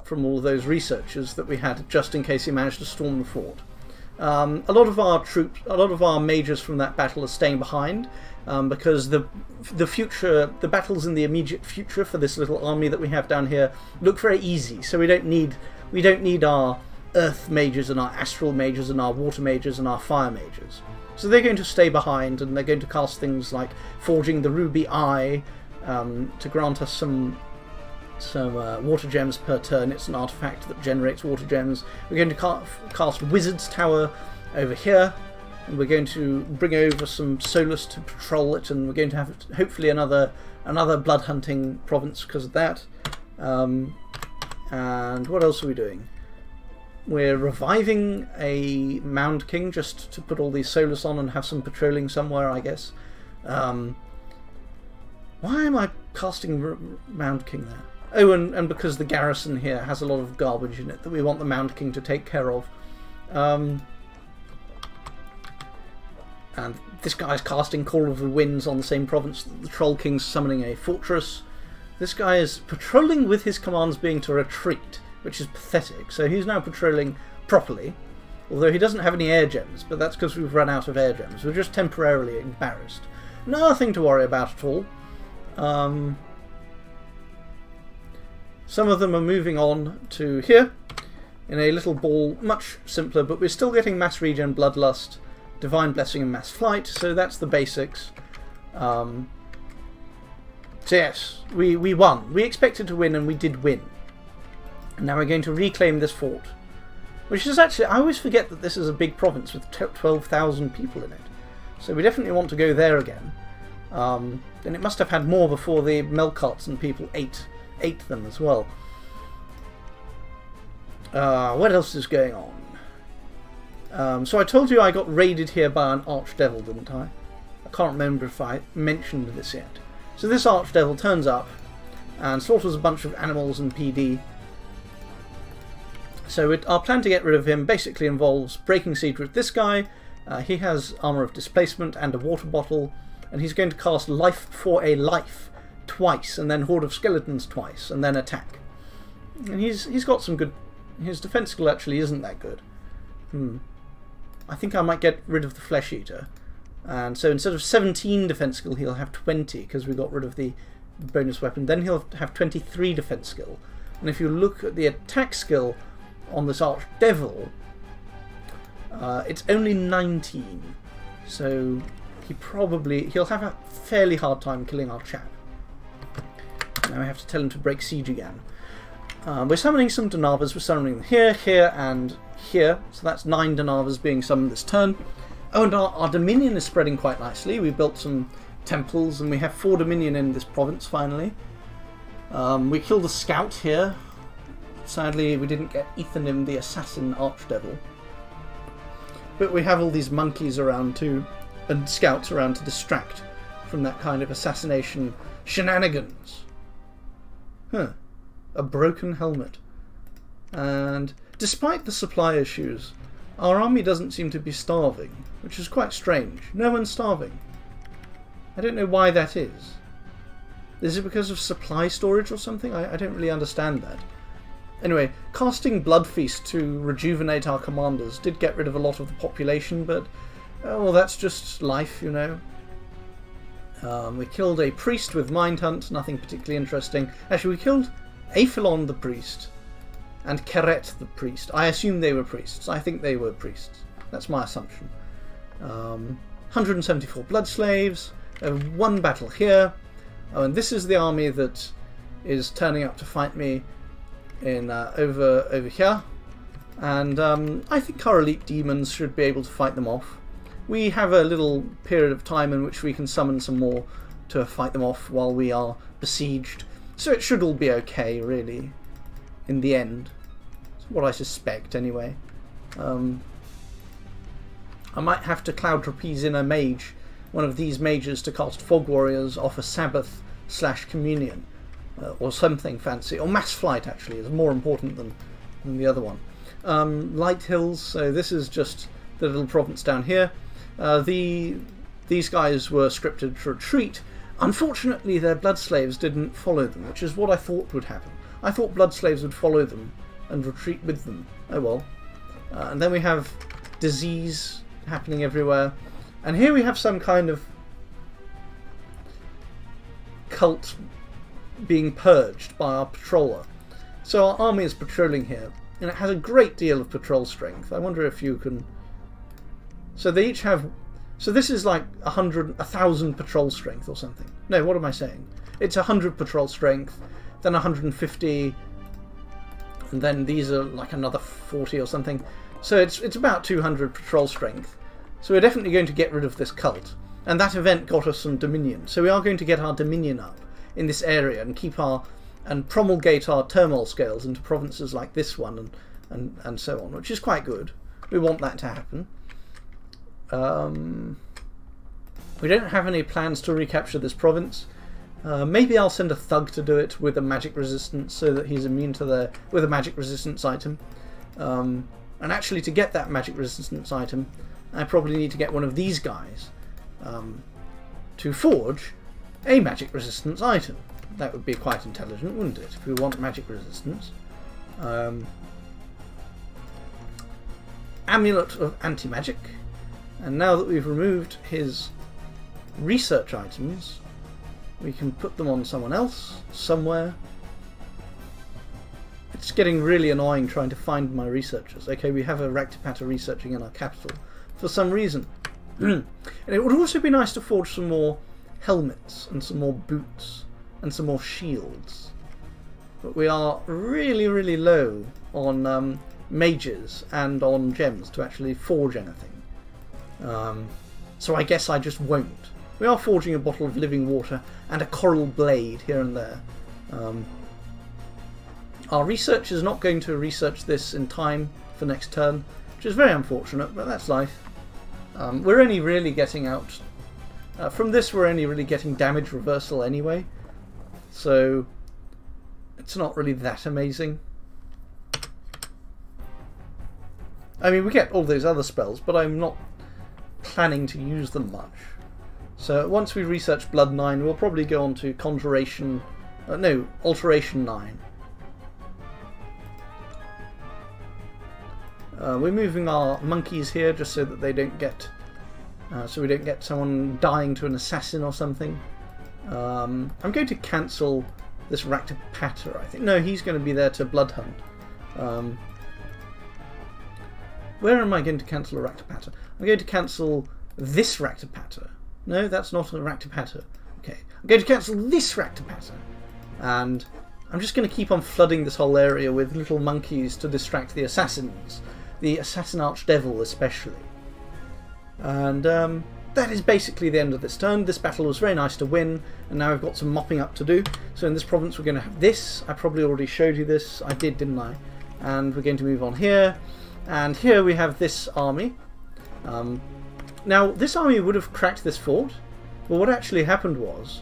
from all of those researchers that we had, just in case he managed to storm the fort. A lot of our troops, a lot of our mages from that battle are staying behind, because the battles in the immediate future for this little army that we have down here look very easy. So we don't need our earth mages and our astral mages and our water mages and our fire mages. So they're going to stay behind, and they're going to cast things like Forging the Ruby Eye to grant us some water gems per turn. It's an artifact that generates water gems. We're going to cast Wizard's Tower over here, and we're going to bring over some Solus to patrol it, and we're going to have hopefully another blood hunting province because of that. And what else are we doing? We're reviving a Mound King just to put all these Solus on and have some patrolling somewhere, I guess. Why am I casting Mound King there? Oh, and because the garrison here has a lot of garbage in it that we want the Mound King to take care of. And this guy's casting Call of the Winds on the same province that the Troll King's summoning a fortress. This guy is patrolling with his commands being to retreat, which is pathetic. So he's now patrolling properly, although he doesn't have any air gems, but that's because we've run out of air gems. We're just temporarily embarrassed. Nothing to worry about at all. Some of them are moving on to here in a little ball, much simpler, but we're still getting mass regen, bloodlust, divine blessing, and mass flight. So that's the basics. So yes, we won. We expected to win, and we did win. And now we're going to reclaim this fort, which is actually, I always forget that this is a big province with 12,000 people in it. So we definitely want to go there again. And it must have had more before the Melkarts and people ate them as well. What else is going on? So I told you I got raided here by an archdevil, didn't I? I can't remember if I mentioned this yet. So this archdevil turns up and slaughters a bunch of animals and PD. So our plan to get rid of him basically involves breaking siege with this guy. He has armor of displacement and a water bottle, and he's going to cast Life for a Life twice, and then Horde of Skeletons twice, and then attack. And he's got some good. His defense skill actually isn't that good. I think I might get rid of the Flesh Eater. And so instead of 17 defense skill, he'll have 20 because we got rid of the bonus weapon. Then he'll have 23 defense skill. And if you look at the attack skill on this Archdevil, it's only 19. So he'll have a fairly hard time killing our chap. Now I have to tell him to break siege again. We're summoning some Danavas. We're summoning them here, here, and here. So that's 9 Danavas being summoned this turn. Oh, and our Dominion is spreading quite nicely. We built some temples, and we have 4 Dominion in this province, finally. We killed a scout here. Sadly, we didn't get Ethanim, the assassin Archdevil. But we have all these monkeys around too, and scouts around to distract from that kind of assassination shenanigans. Huh. A broken helmet. And despite the supply issues, our army doesn't seem to be starving, which is quite strange. No one's starving. I don't know why that is. Is it because of supply storage or something? I don't really understand that. Anyway, casting Blood Feast to rejuvenate our commanders did get rid of a lot of the population, but well, that's just life, you know. We killed a priest with Mind Hunt, nothing particularly interesting. Actually, we killed Aphelon the priest and Keret the priest. I assume they were priests. I think they were priests. That's my assumption. 174 blood slaves, 1 battle here. Oh, and this is the army that is turning up to fight me in over here. And I think our elite demons should be able to fight them off. We have a little period of time in which we can summon some more to fight them off while we are besieged. So it should all be okay, really, in the end. That's what I suspect, anyway. I might have to Cloud Trapeze in a mage, one of these mages, to cast Fog Warriors off a Sabbath / Communion, or something fancy. Or Mass Flight, actually, is more important than the other one. Light Hills, so this is just the little province down here. These guys were scripted to retreat. Unfortunately, their blood slaves didn't follow them, which is what I thought would happen. I thought blood slaves would follow them and retreat with them. Oh well. And then we have disease happening everywhere. And here we have some kind of cult being purged by our patroller. So our army is patrolling here, and it has a great deal of patrol strength. I wonder if you can... So they each have... So this is like 1,000 patrol strength or something. No, what am I saying? It's 100 patrol strength, then 150, and then these are like another 40 or something. So it's about 200 patrol strength. So we're definitely going to get rid of this cult. And that event got us some Dominion. So we are going to get our Dominion up in this area and keep and promulgate our turmoil scales into provinces like this one and so on, which is quite good. We want that to happen. We don't have any plans to recapture this province. Maybe I'll send a thug to do it with a magic resistance so that he's immune to with a magic resistance item. And actually, to get that magic resistance item, I probably need to get one of these guys to forge a magic resistance item. That would be quite intelligent, wouldn't it, if we want magic resistance. Amulet of Anti-Magic. And now that we've removed his research items, we can put them on someone else, somewhere. It's getting really annoying trying to find my researchers. Okay, we have a Raktapata researching in our capital for some reason. And it would also be nice to forge some more helmets and some more boots and some more shields. But we are really, really low on mages and on gems to actually forge anything. So I guess I just won't. We are forging a bottle of living water and a coral blade here and there. Our research is not going to research this in time for next turn, which is very unfortunate, but that's life. We're only really getting out... from this we're only really getting damage reversal anyway, so it's not really that amazing. I mean, we get all those other spells, but I'm not planning to use them much. So once we research Blood 9, we'll probably go on to Conjuration... no, Alteration 9. We're moving our monkeys here just so that they don't get, so we don't get someone dying to an assassin or something. I'm going to cancel this Raktapater, I think. No, he's going to be there to blood hunt. Where am I going to cancel a Raktapater? I'm going to cancel this Raktapater. No, that's not a Raktapater. Okay, I'm going to cancel this Raktapater. And I'm just going to keep on flooding this whole area with little monkeys to distract the assassins. The assassin archdevil especially. And that is basically the end of this turn. This battle was very nice to win, and now I've got some mopping up to do. So in this province we're going to have this. I probably already showed you this. I did, didn't I? And we're going to move on here. And here we have this army. Now, this army would have cracked this fort, but what actually happened was,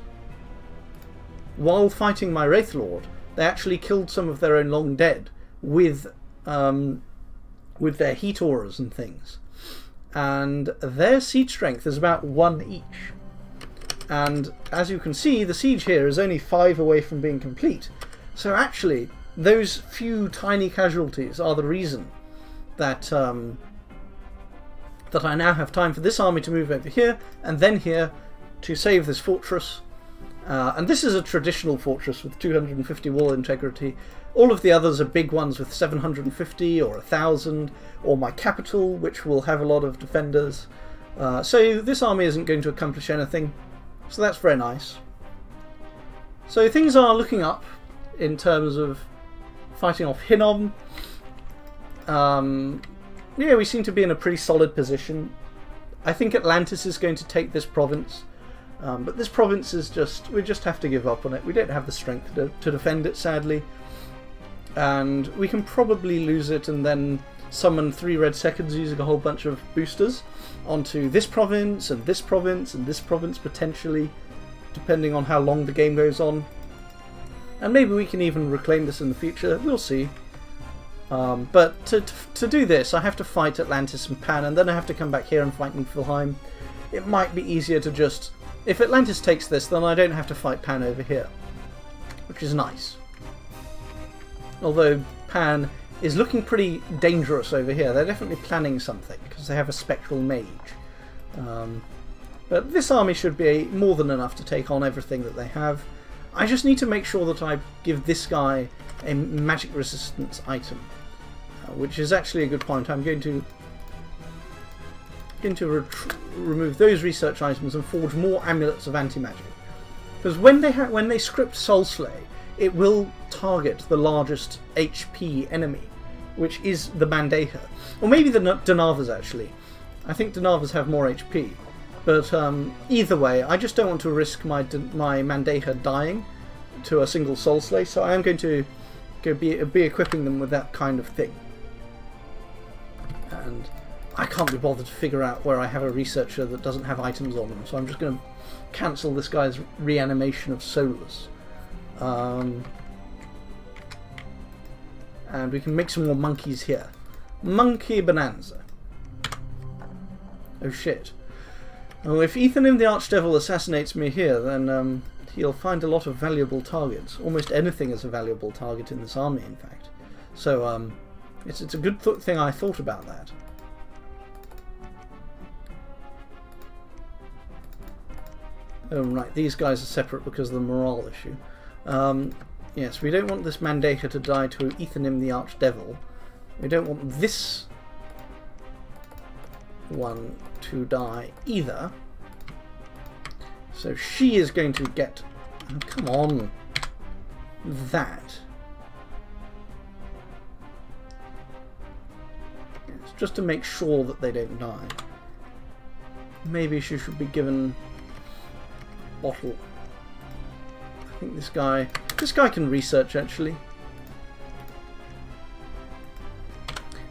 while fighting my Wraith Lord, they actually killed some of their own long dead with their heat auras and things. And their siege strength is about 1 each. And as you can see, the siege here is only 5 away from being complete. So actually, those few tiny casualties are the reason that that I now have time for this army to move over here and then here to save this fortress. And this is a traditional fortress with 250 wall integrity. All of the others are big ones with 750 or 1,000, or my capital, which will have a lot of defenders. So this army isn't going to accomplish anything, so that's very nice. So things are looking up in terms of fighting off Hinnom. Yeah, we seem to be in a pretty solid position. I think Atlantis is going to take this province. But this province is just, we just have to give up on it. We don't have the strength to defend it, sadly. And we can probably lose it and then summon 3 red seconds using a whole bunch of boosters onto this province and this province and this province potentially, depending on how long the game goes on. And maybe we can even reclaim this in the future, we'll see. But to do this, I have to fight Atlantis and Pan, and then I have to come back here and fight Niflheim. It might be easier to just... If Atlantis takes this, then I don't have to fight Pan over here, which is nice. Although Pan is looking pretty dangerous over here. They're definitely planning something, because they have a spectral mage. But this army should be more than enough to take on everything that they have. I just need to make sure that I give this guy a magic resistance item, which is actually a good point. I'm going to remove those research items and forge more amulets of anti-magic. Because when they script Soul Slay, it will target the largest HP enemy, which is the Mandeha. Or maybe the Danavas, actually. I think Danavas have more HP. But either way, I just don't want to risk my Mandeha dying to a single Soul Slay, so I am going to be equipping them with that kind of thing. And I can't be bothered to figure out where I have a researcher that doesn't have items on them, so I'm just going to cancel this guy's reanimation of Solus. And we can make some more monkeys here. Monkey Bonanza. Oh shit. Oh, if Ethanim the Archdevil assassinates me here, then he'll find a lot of valuable targets. Almost anything is a valuable target in this army, in fact. So it's a good thing I thought about that. Oh right, these guys are separate because of the morale issue. Yes, we don't want this Mandeha to die to Ethanim the Archdevil. We don't want this one to die either. So she is going to get... Oh, come on. That. Yes, just to make sure that they don't die. Maybe she should be given a bottle. I think this guy can research actually.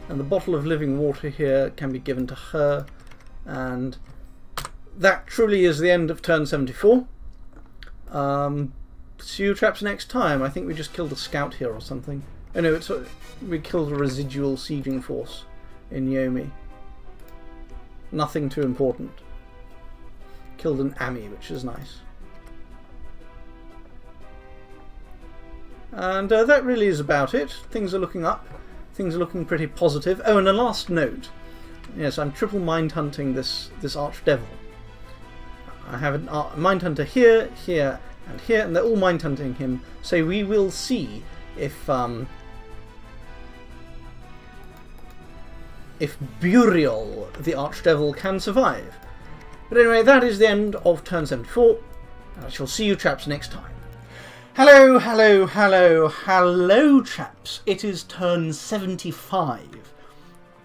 And the bottle of living water here can be given to her. And that truly is the end of turn 74. See you traps next time. I think we just killed a scout here or something. Oh no, we killed a residual sieging force in Yomi. Nothing too important. Killed an Ami, which is nice. And that really is about it. Things are looking up. things are looking pretty positive. Oh, and a last note. Yes, I'm triple mind hunting this archdevil. I have a mind hunter here, here, and here, and they're all mind hunting him. So we will see if Burial, the archdevil, can survive. But anyway, that is the end of turn 74. I shall see you chaps next time. Hello, hello, hello, hello chaps. It is turn 75.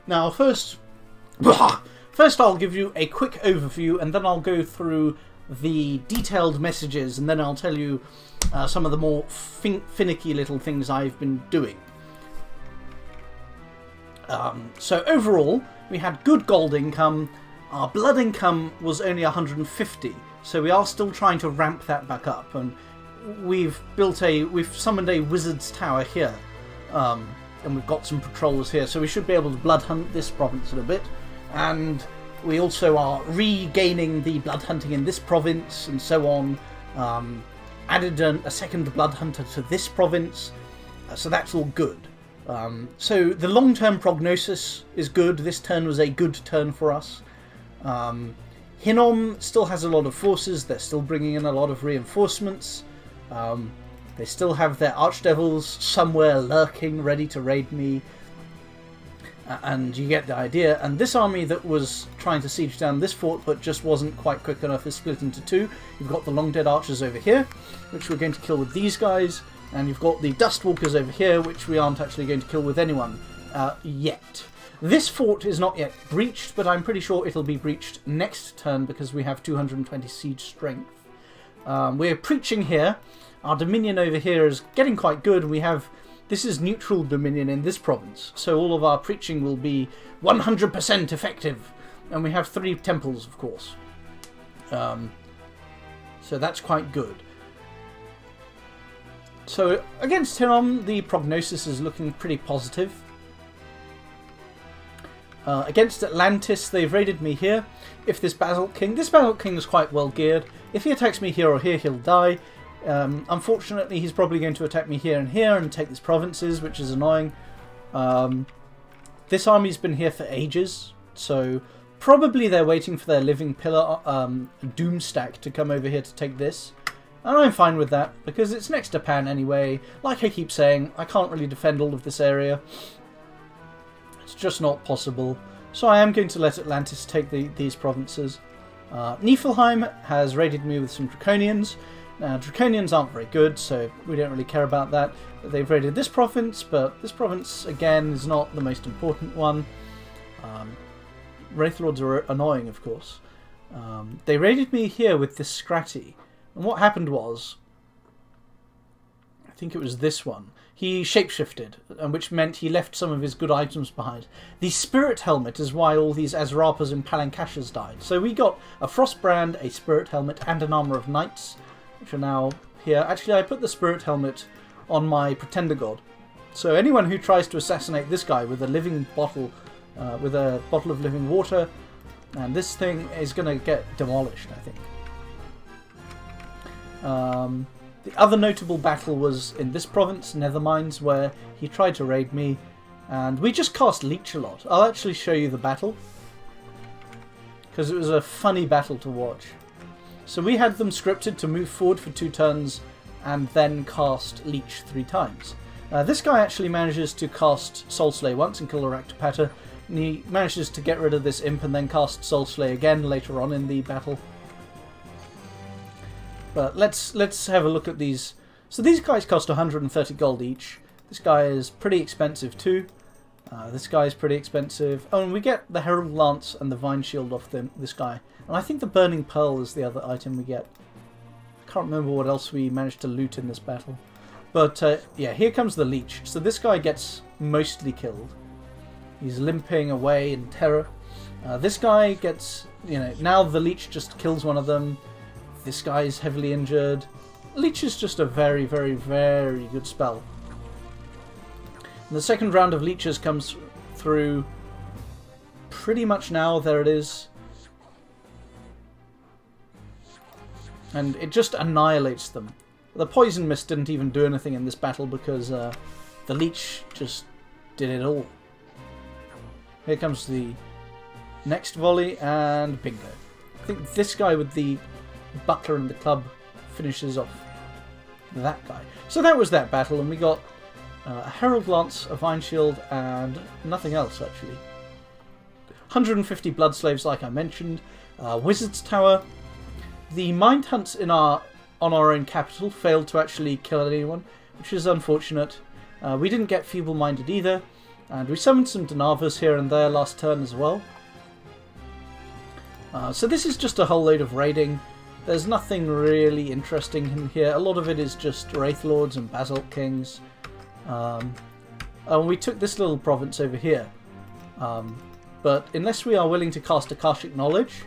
Now first I'll give you a quick overview, and then I'll go through the detailed messages, and then I'll tell you some of the more finicky little things I've been doing. So overall, we had good gold income. Our blood income was only 150, so we are still trying to ramp that back up. And we've summoned a wizard's tower here, and we've got some patrols here, so we should be able to blood hunt this province in a bit. And we also are regaining the blood hunting in this province, and so on. Added a second blood hunter to this province, so that's all good. So the long-term prognosis is good. This turn was a good turn for us. Hinnom still has a lot of forces. They're still bringing in a lot of reinforcements. They still have their archdevils somewhere lurking, ready to raid me. And you get the idea. And this army that was trying to siege down this fort but just wasn't quite quick enough is split into two. You've got the long dead archers over here, which we're going to kill with these guys. And you've got the Dustwalkers over here, which we aren't actually going to kill with anyone yet. This fort is not yet breached, but I'm pretty sure it'll be breached next turn because we have 220 siege strength. We're preaching here. Our dominion over here is getting quite good. This is neutral dominion in this province, so all of our preaching will be 100% effective. And we have 3 temples, of course. So that's quite good. So against Hinnom, the prognosis is looking pretty positive. Against Atlantis, they've raided me here. If this Basalt King is quite well geared. If he attacks me here or here, he'll die. Unfortunately, he's probably going to attack me here and take these provinces, which is annoying. This army's been here for ages, so probably they're waiting for their Living Pillar Doomstack to come over here to take this. And I'm fine with that, because it's next to Pan anyway. Like I keep saying, I can't really defend all of this area. It's just not possible. So I am going to let Atlantis take these provinces. Niflheim has raided me with some Draconians. Now, Draconians aren't very good, so we don't really care about that. They've raided this province, but this province, again, is not the most important one. Wraithlords are annoying, of course. They raided me here with this Scratty. And what happened was, I think it was this one, he shapeshifted, which meant he left some of his good items behind. The Spirit Helmet is why all these Azrapas and Palankashas died. So we got a Frostbrand, a Spirit Helmet, and an Armour of Knights, which are now here. Actually, I put the Spirit Helmet on my Pretender God. So anyone who tries to assassinate this guy with a living bottle, with a bottle of living water, and this thing is going to get demolished, I think. The other notable battle was in this province, Nethermines, where he tried to raid me, and we just cast Leech a lot. I'll actually show you the battle, because it was a funny battle to watch. So we had them scripted to move forward for 2 turns, and then cast Leech 3 times. This guy actually manages to cast Soulslay once and kill a Raktapata, and he manages to get rid of this imp and then cast Soulslay again later on in the battle. But let's have a look at these. So these guys cost 130 gold each. This guy is pretty expensive too. This guy is pretty expensive. Oh, and we get the Herald Lance and the Vine Shield off this guy. And I think the Burning Pearl is the other item we get. I can't remember what else we managed to loot in this battle. But yeah, here comes the Leech. So this guy gets mostly killed. He's limping away in terror. This guy gets, now the Leech just kills one of them. This guy is heavily injured. Leech is just a very, very, very good spell. And the second round of Leeches comes through pretty much now. There it is. And it just annihilates them. The Poison Mist didn't even do anything in this battle because the Leech just did it all. Here comes the next volley, and bingo. I think this guy with the buckler and the club finishes off that guy. So that was that battle, and we got a Herald Lance, a Vine Shield, and nothing else actually. 150 Blood Slaves, like I mentioned. Wizard's Tower. The Mind Hunts on our own capital failed to actually kill anyone, which is unfortunate. We didn't get Feeble-Minded either, and we summoned some Denavas here and there last turn as well. So this is just a whole load of raiding. There's nothing really interesting in here. A lot of it is just Wraith Lords and Basalt Kings. And we took this little province over here. But unless we are willing to cast Akashic Knowledge,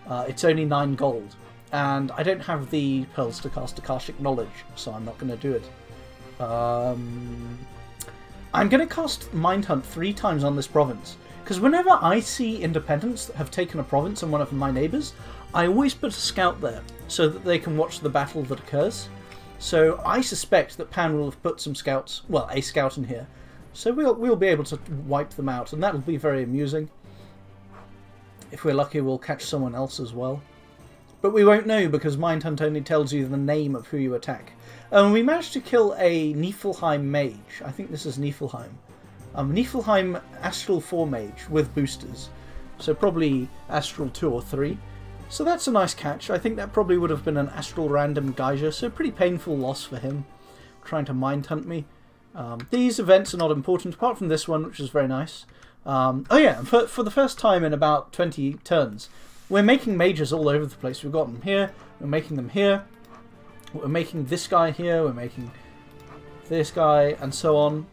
it's only 9 gold. And I don't have the pearls to cast Akashic Knowledge, so I'm not going to do it. I'm going to cast Mind Hunt 3 times on this province. Because whenever I see independents that have taken a province on one of my neighbours, I always put a scout there so that they can watch the battle that occurs. So I suspect that Pan will have put some scouts, well, a scout in here. So we'll be able to wipe them out, and that'll be very amusing. If we're lucky, we'll catch someone else as well. But we won't know, because Mind Hunt only tells you the name of who you attack. We managed to kill a Niflheim mage. I think this is Niflheim. Niflheim Astral 4 mage with boosters. So probably Astral 2 or 3. So that's a nice catch. I think that probably would have been an Astral Random Geyser, so pretty painful loss for him, trying to Mind Hunt me. These events are not important, apart from this one, which is very nice. Oh yeah, for the first time in about 20 turns, we're making mages all over the place. We've got them here, we're making them here, we're making this guy here, we're making this guy, and so on.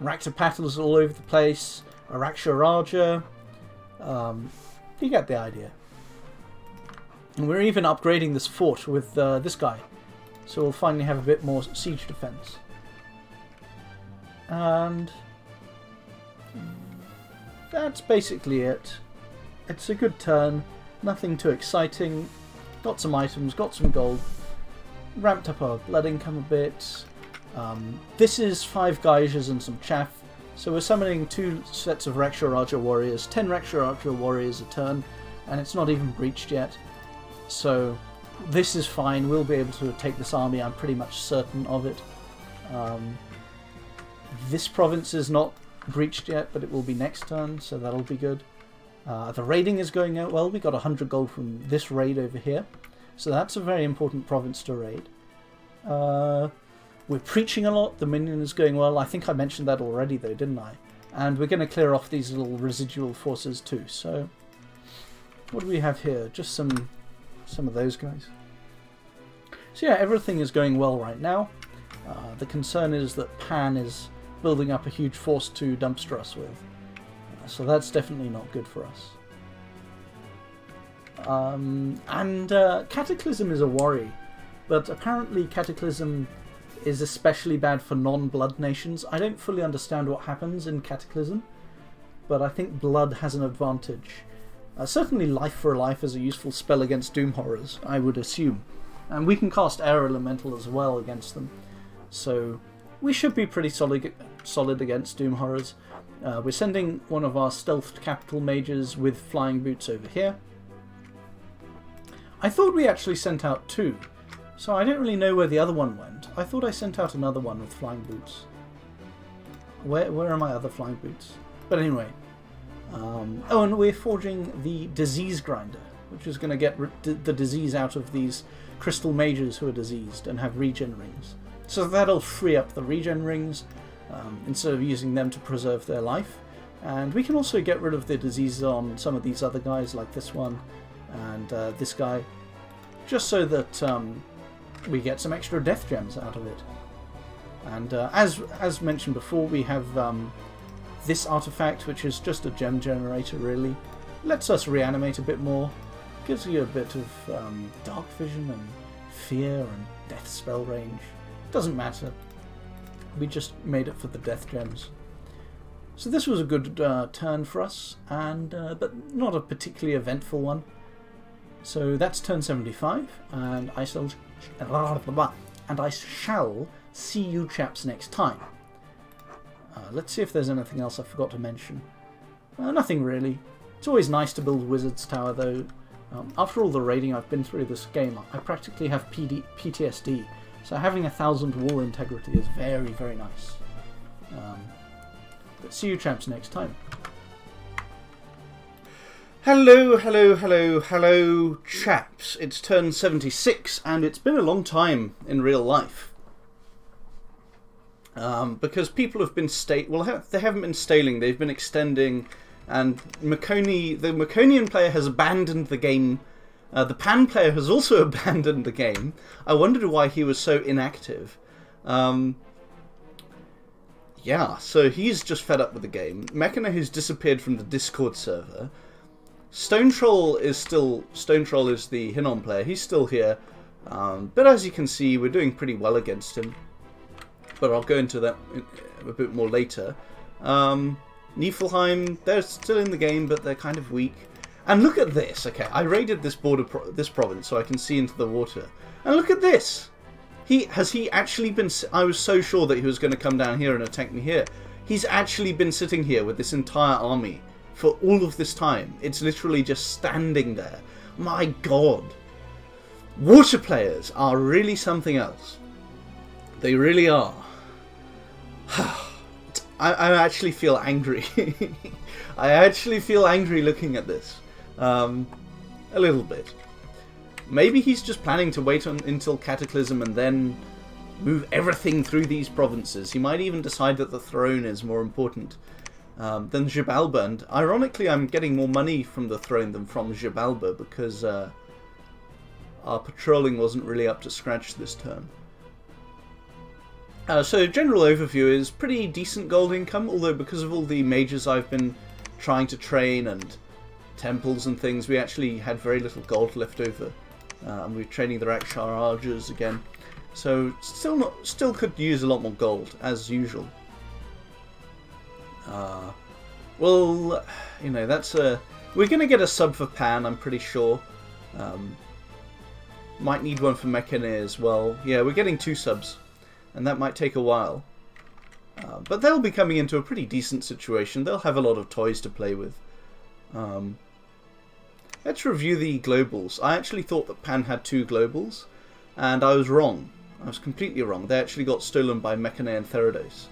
Raktapattles all over the place, Araksha Raja, you get the idea. And we're even upgrading this fort with this guy, so we'll finally have a bit more siege defense. And that's basically it. It's a good turn, nothing too exciting, got some items, got some gold, ramped up our blood income a bit. This is 5 geysers and some chaff, so we're summoning 2 sets of Raksha Raja warriors, 10 Raksha Raja warriors a turn, and it's not even breached yet. So this is fine, we'll be able to take this army, I'm pretty much certain of it. This province is not breached yet, but it will be next turn, so that'll be good. The raiding is going out well, we got 100 gold from this raid over here, so that's a very important province to raid. We're preaching a lot, the minion is going well, I think I mentioned that already though, didn't I? And we're going to clear off these little residual forces too, so what do we have here? Just some of those guys. So yeah, everything is going well right now. The concern is that Pan is building up a huge force to dumpster us with. So that's definitely not good for us. Cataclysm is a worry, but apparently Cataclysm is especially bad for non-blood nations. I don't fully understand what happens in Cataclysm, but I think blood has an advantage. Certainly Life for Life is a useful spell against Doom Horrors, I would assume. And we can cast Air Elemental as well against them. So we should be pretty solid against Doom Horrors. We're sending one of our stealthed capital mages with flying boots over here. I thought we actually sent out 2, so I don't really know where the other one went. I thought I sent out another one with flying boots. Where are my other flying boots? But anyway. Oh, and we're forging the Disease Grinder, which is going to get the disease out of these crystal mages who are diseased and have regen rings. So that'll free up the regen rings instead of using them to preserve their life. And we can also get rid of the diseases on some of these other guys, like this one and this guy, just so that we get some extra death gems out of it. And as mentioned before, we have this artifact, which is just a gem generator really. Lets us reanimate a bit more, gives you a bit of dark vision and fear and death spell range. Doesn't matter, we just made it for the death gems. So this was a good turn for us, and but not a particularly eventful one. So that's turn 75, and I shall see you chaps next time. Let's see if there's anything else I forgot to mention. Nothing really. It's always nice to build Wizard's Tower, though. After all the raiding I've been through this game, I practically have PTSD, so having 1,000 wall integrity is very, very nice. But see you chaps next time. Hello, hello, hello, hello, chaps. It's turn 76, and it's been a long time in real life. Because people have been they haven't been staling, they've been extending, and the Maconian player has abandoned the game. The Pan player has also abandoned the game. I wondered why he was so inactive. Yeah, so he's just fed up with the game. Mechana has disappeared from the Discord server. Stone Troll is the Hinnom player. He's still here. But as you can see, we're doing pretty well against him. But I'll go into that a bit more later. Niflheim, they're still in the game, but they're kind of weak. And look at this. Okay, I raided this this province so I can see into the water. And look at this. Has he actually been... I was so sure that he was going to come down here and attack me here. He's actually been sitting here with this entire army for all of this time. It's literally just standing there. My god. Water players are really something else. They really are. I actually feel angry. I actually feel angry looking at this. A little bit. Maybe he's just planning to wait until Cataclysm and then move everything through these provinces. He might even decide that the throne is more important than Xibalba. And ironically, I'm getting more money from the throne than from Xibalba because our patrolling wasn't really up to scratch this turn. So general overview is pretty decent gold income, although because of all the mages I've been trying to train and temples and things, we actually had very little gold left over. And we're training the Rakshar Archers again. So still could use a lot more gold, as usual. Well, you know, that's we're going to get a sub for Pan, I'm pretty sure. Might need one for Mechana as well. Yeah, we're getting 2 subs. And that might take a while. But they'll be coming into a pretty decent situation. They'll have a lot of toys to play with. Let's review the globals. I actually thought that Pan had 2 globals. And I was wrong. I was completely wrong. They actually got stolen by Mechana and Therados.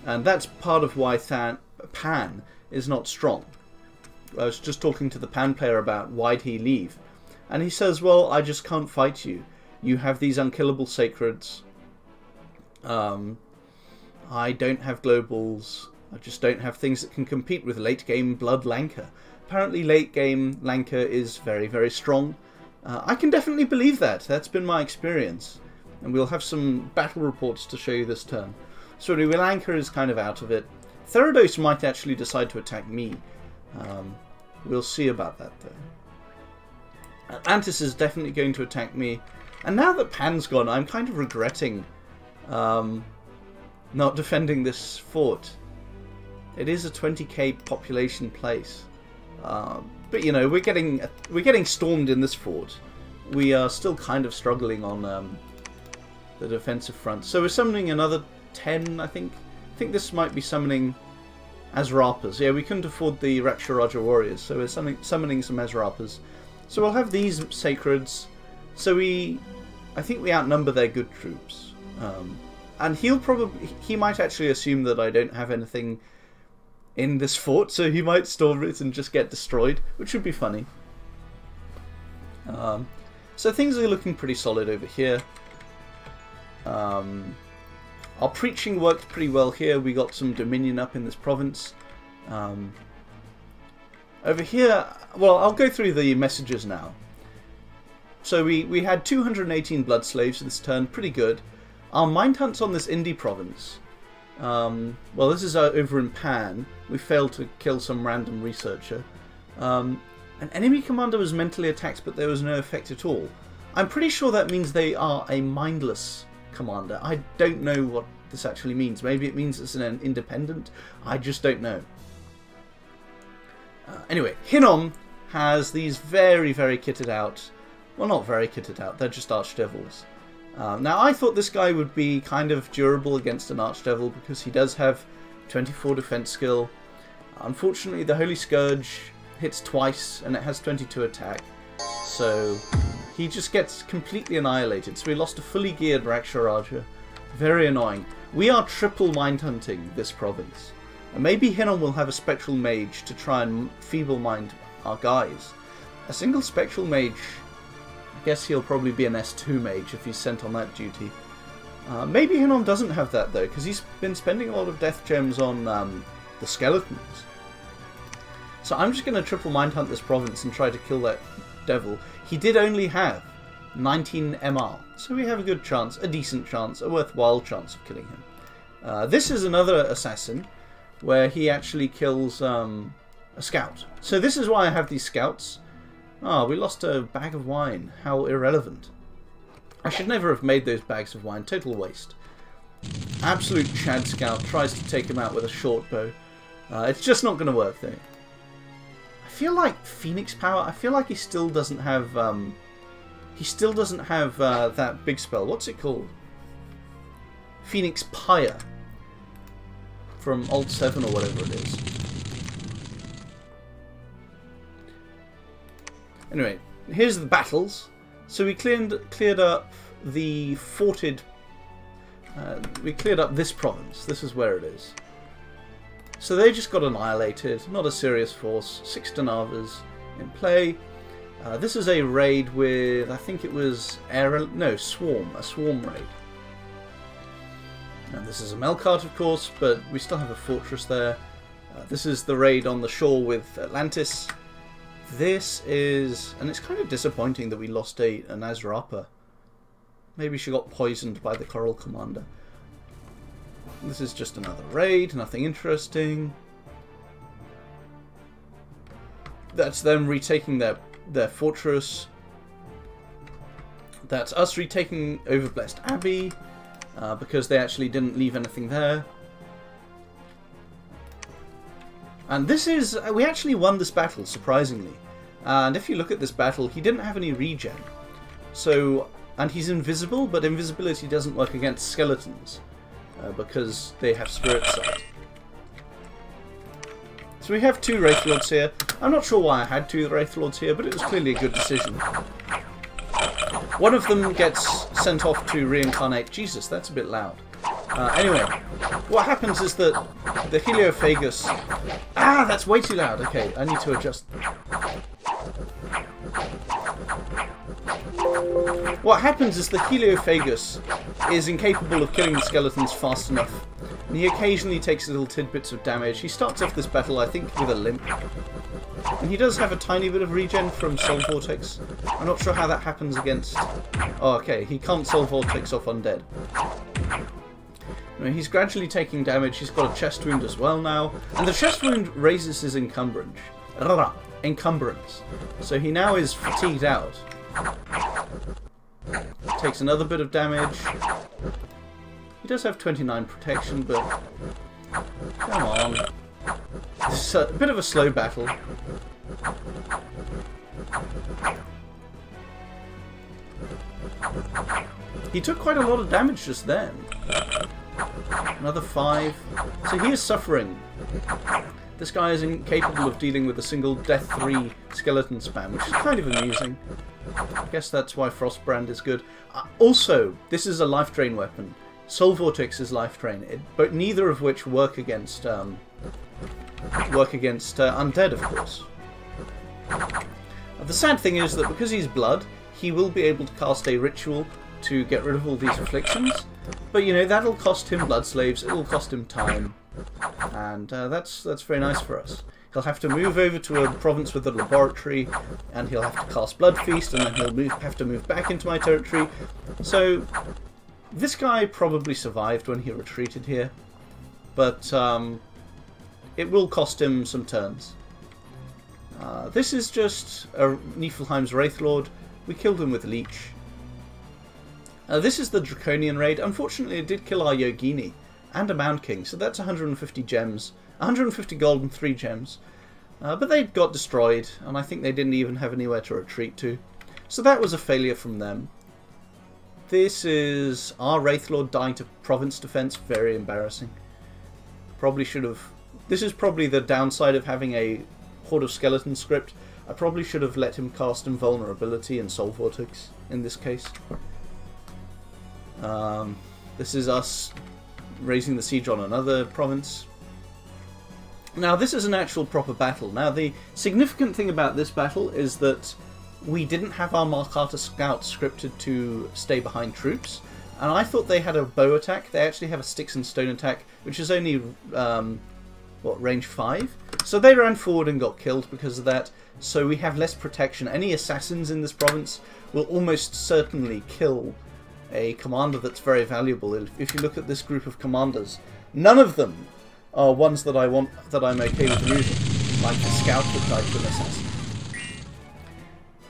And that's part of why Pan is not strong. I was just talking to the Pan player about why'd he leave. And he says, well, I just can't fight you. You have these unkillable sacreds. I don't have globals. I just don't have things that can compete with late game Blood Lanka. Apparently late game Lanka is very, very strong. I can definitely believe that. That's been my experience. And we'll have some battle reports to show you this turn. So anyway, Lanka is kind of out of it. Therados might actually decide to attack me. We'll see about that though. Atlantis is definitely going to attack me. And now that Pan's gone, I'm kind of regretting not defending this fort. It is a 20k population place, but you know, we're getting stormed in this fort. We are still kind of struggling on the defensive front. So we're summoning another 10, I think. I think this might be summoning Azrapas. Yeah, we couldn't afford the Raksharaja warriors, so we're summoning some Azrapas. So we'll have these sacreds. So I think we outnumber their good troops. And he might actually assume that I don't have anything in this fort, so he might storm it and just get destroyed, which would be funny. So things are looking pretty solid over here. Our preaching worked pretty well here. We got some dominion up in this province. Over here, well, I'll go through the messages now. So we had 218 blood slaves this turn, pretty good. Our mind hunts on this indie province. Well, this is over in Pan. We failed to kill some random researcher. An enemy commander was mentally attacked, but there was no effect at all. I'm pretty sure that means they are a mindless commander. I don't know what this actually means. Maybe it means it's an independent. I just don't know. Anyway, Hinnom has these very, very kitted out... Well, not very kitted out. They're just archdevils. Now, I thought this guy would be kind of durable against an archdevil because he does have 24 defense skill. Unfortunately, the Holy Scourge hits twice, and it has 22 attack. So he just gets completely annihilated. So we lost a fully geared Raksharaja. Very annoying. We are triple mind hunting this province. And maybe Hinnom will have a Spectral Mage to try and feeble mind our guys. A single Spectral Mage, I guess he'll probably be an S2 Mage if he's sent on that duty. Maybe Hinnom doesn't have that though, because he's been spending a lot of death gems on the skeletons. So I'm just going to triple mind hunt this province and try to kill that devil. He did only have 19 MR, so we have a good chance, a decent chance, a worthwhile chance of killing him. This is another assassin where he actually kills a scout. So this is why I have these scouts. Ah, we lost a bag of wine. How irrelevant. I should never have made those bags of wine. Total waste. Absolute Chad scout tries to take him out with a short bow. It's just not going to work though. I feel like Phoenix Power. I feel like he still doesn't have. He still doesn't have that big spell. What's it called? Phoenix Pyre. From Alt 7 or whatever it is. Anyway, here's the battles. So we cleared up the forted. We cleared up this province. This is where it is. So they just got annihilated. Not a serious force. 6 Danavas in play. This is a raid with, I think it was Swarm. A Swarm raid. And this is a Melkart, of course, but we still have a fortress there. This is the raid on the shore with Atlantis. This is... and it's kind of disappointing that we lost an Azrapa. Maybe she got poisoned by the Coral Commander. This is just another raid, nothing interesting. That's them retaking their fortress. That's us retaking Overblessed Abbey. Because they actually didn't leave anything there. And this is... we actually won this battle, surprisingly. And if you look at this battle, he didn't have any regen. So... and he's invisible, but invisibility doesn't work against skeletons. Because they have Spirit Sight. So we have 2 Wraith Lords here. I'm not sure why I had 2 Wraith Lords here, but it was clearly a good decision. One of them gets sent off to reincarnate. Jesus, that's a bit loud. Anyway, what happens is that the Heliophagus... ah, that's way too loud. Okay, I need to adjust. What happens is the Heliophagus is incapable of killing the skeletons fast enough. And he occasionally takes little tidbits of damage. He starts off this battle, I think, with a limp. And he does have a tiny bit of regen from Soul Vortex. I'm not sure how that happens against... oh, okay, he can't Soul Vortex off undead. Anyway, he's gradually taking damage. He's got a chest wound as well now. And the chest wound raises his encumbrance. So he now is fatigued out. Takes another bit of damage. He does have 29 protection, but... come on. This is a bit of a slow battle. He took quite a lot of damage just then. Another 5. So he is suffering. This guy is incapable of dealing with a single Death 3 skeleton spam, which is kind of amusing. I guess that's why Frostbrand is good. Also, this is a life drain weapon. Soul Vortex is life drain, but neither of which work against undead, of course. The sad thing is that because he's blood, he will be able to cast a ritual to get rid of all these afflictions. But you know, that'll cost him blood slaves, it'll cost him time, and that's very nice for us. He'll have to move over to a province with a laboratory, and he'll have to cast Blood Feast, and then he'll have to move back into my territory. So this guy probably survived when he retreated here, but it will cost him some turns. This is just Niflheim's Wraithlord. We killed him with Leech. This is the Draconian raid. Unfortunately, it did kill our Yogini and a Mound King, so that's 150 gems. 150 gold and 3 gems. But they got destroyed, and I think they didn't even have anywhere to retreat to. So that was a failure from them. This is our Wraithlord dying to province defense. Very embarrassing. Probably should have... This is probably the downside of having a Horde of Skeleton script. I probably should have let him cast Invulnerability and Soul Vortex in this case. This is us raising the siege on another province. Now this is an actual proper battle. Now the significant thing about this battle is that we didn't have our Markata scouts scripted to stay behind troops, and I thought they had a bow attack. They actually have a sticks and stone attack, which is only what, range 5? So they ran forward and got killed because of that. So we have less protection. Any assassins in this province will almost certainly kill a commander that's very valuable. If you look at this group of commanders, none of them are ones that I'm okay with using, like the scout that died to an assassin.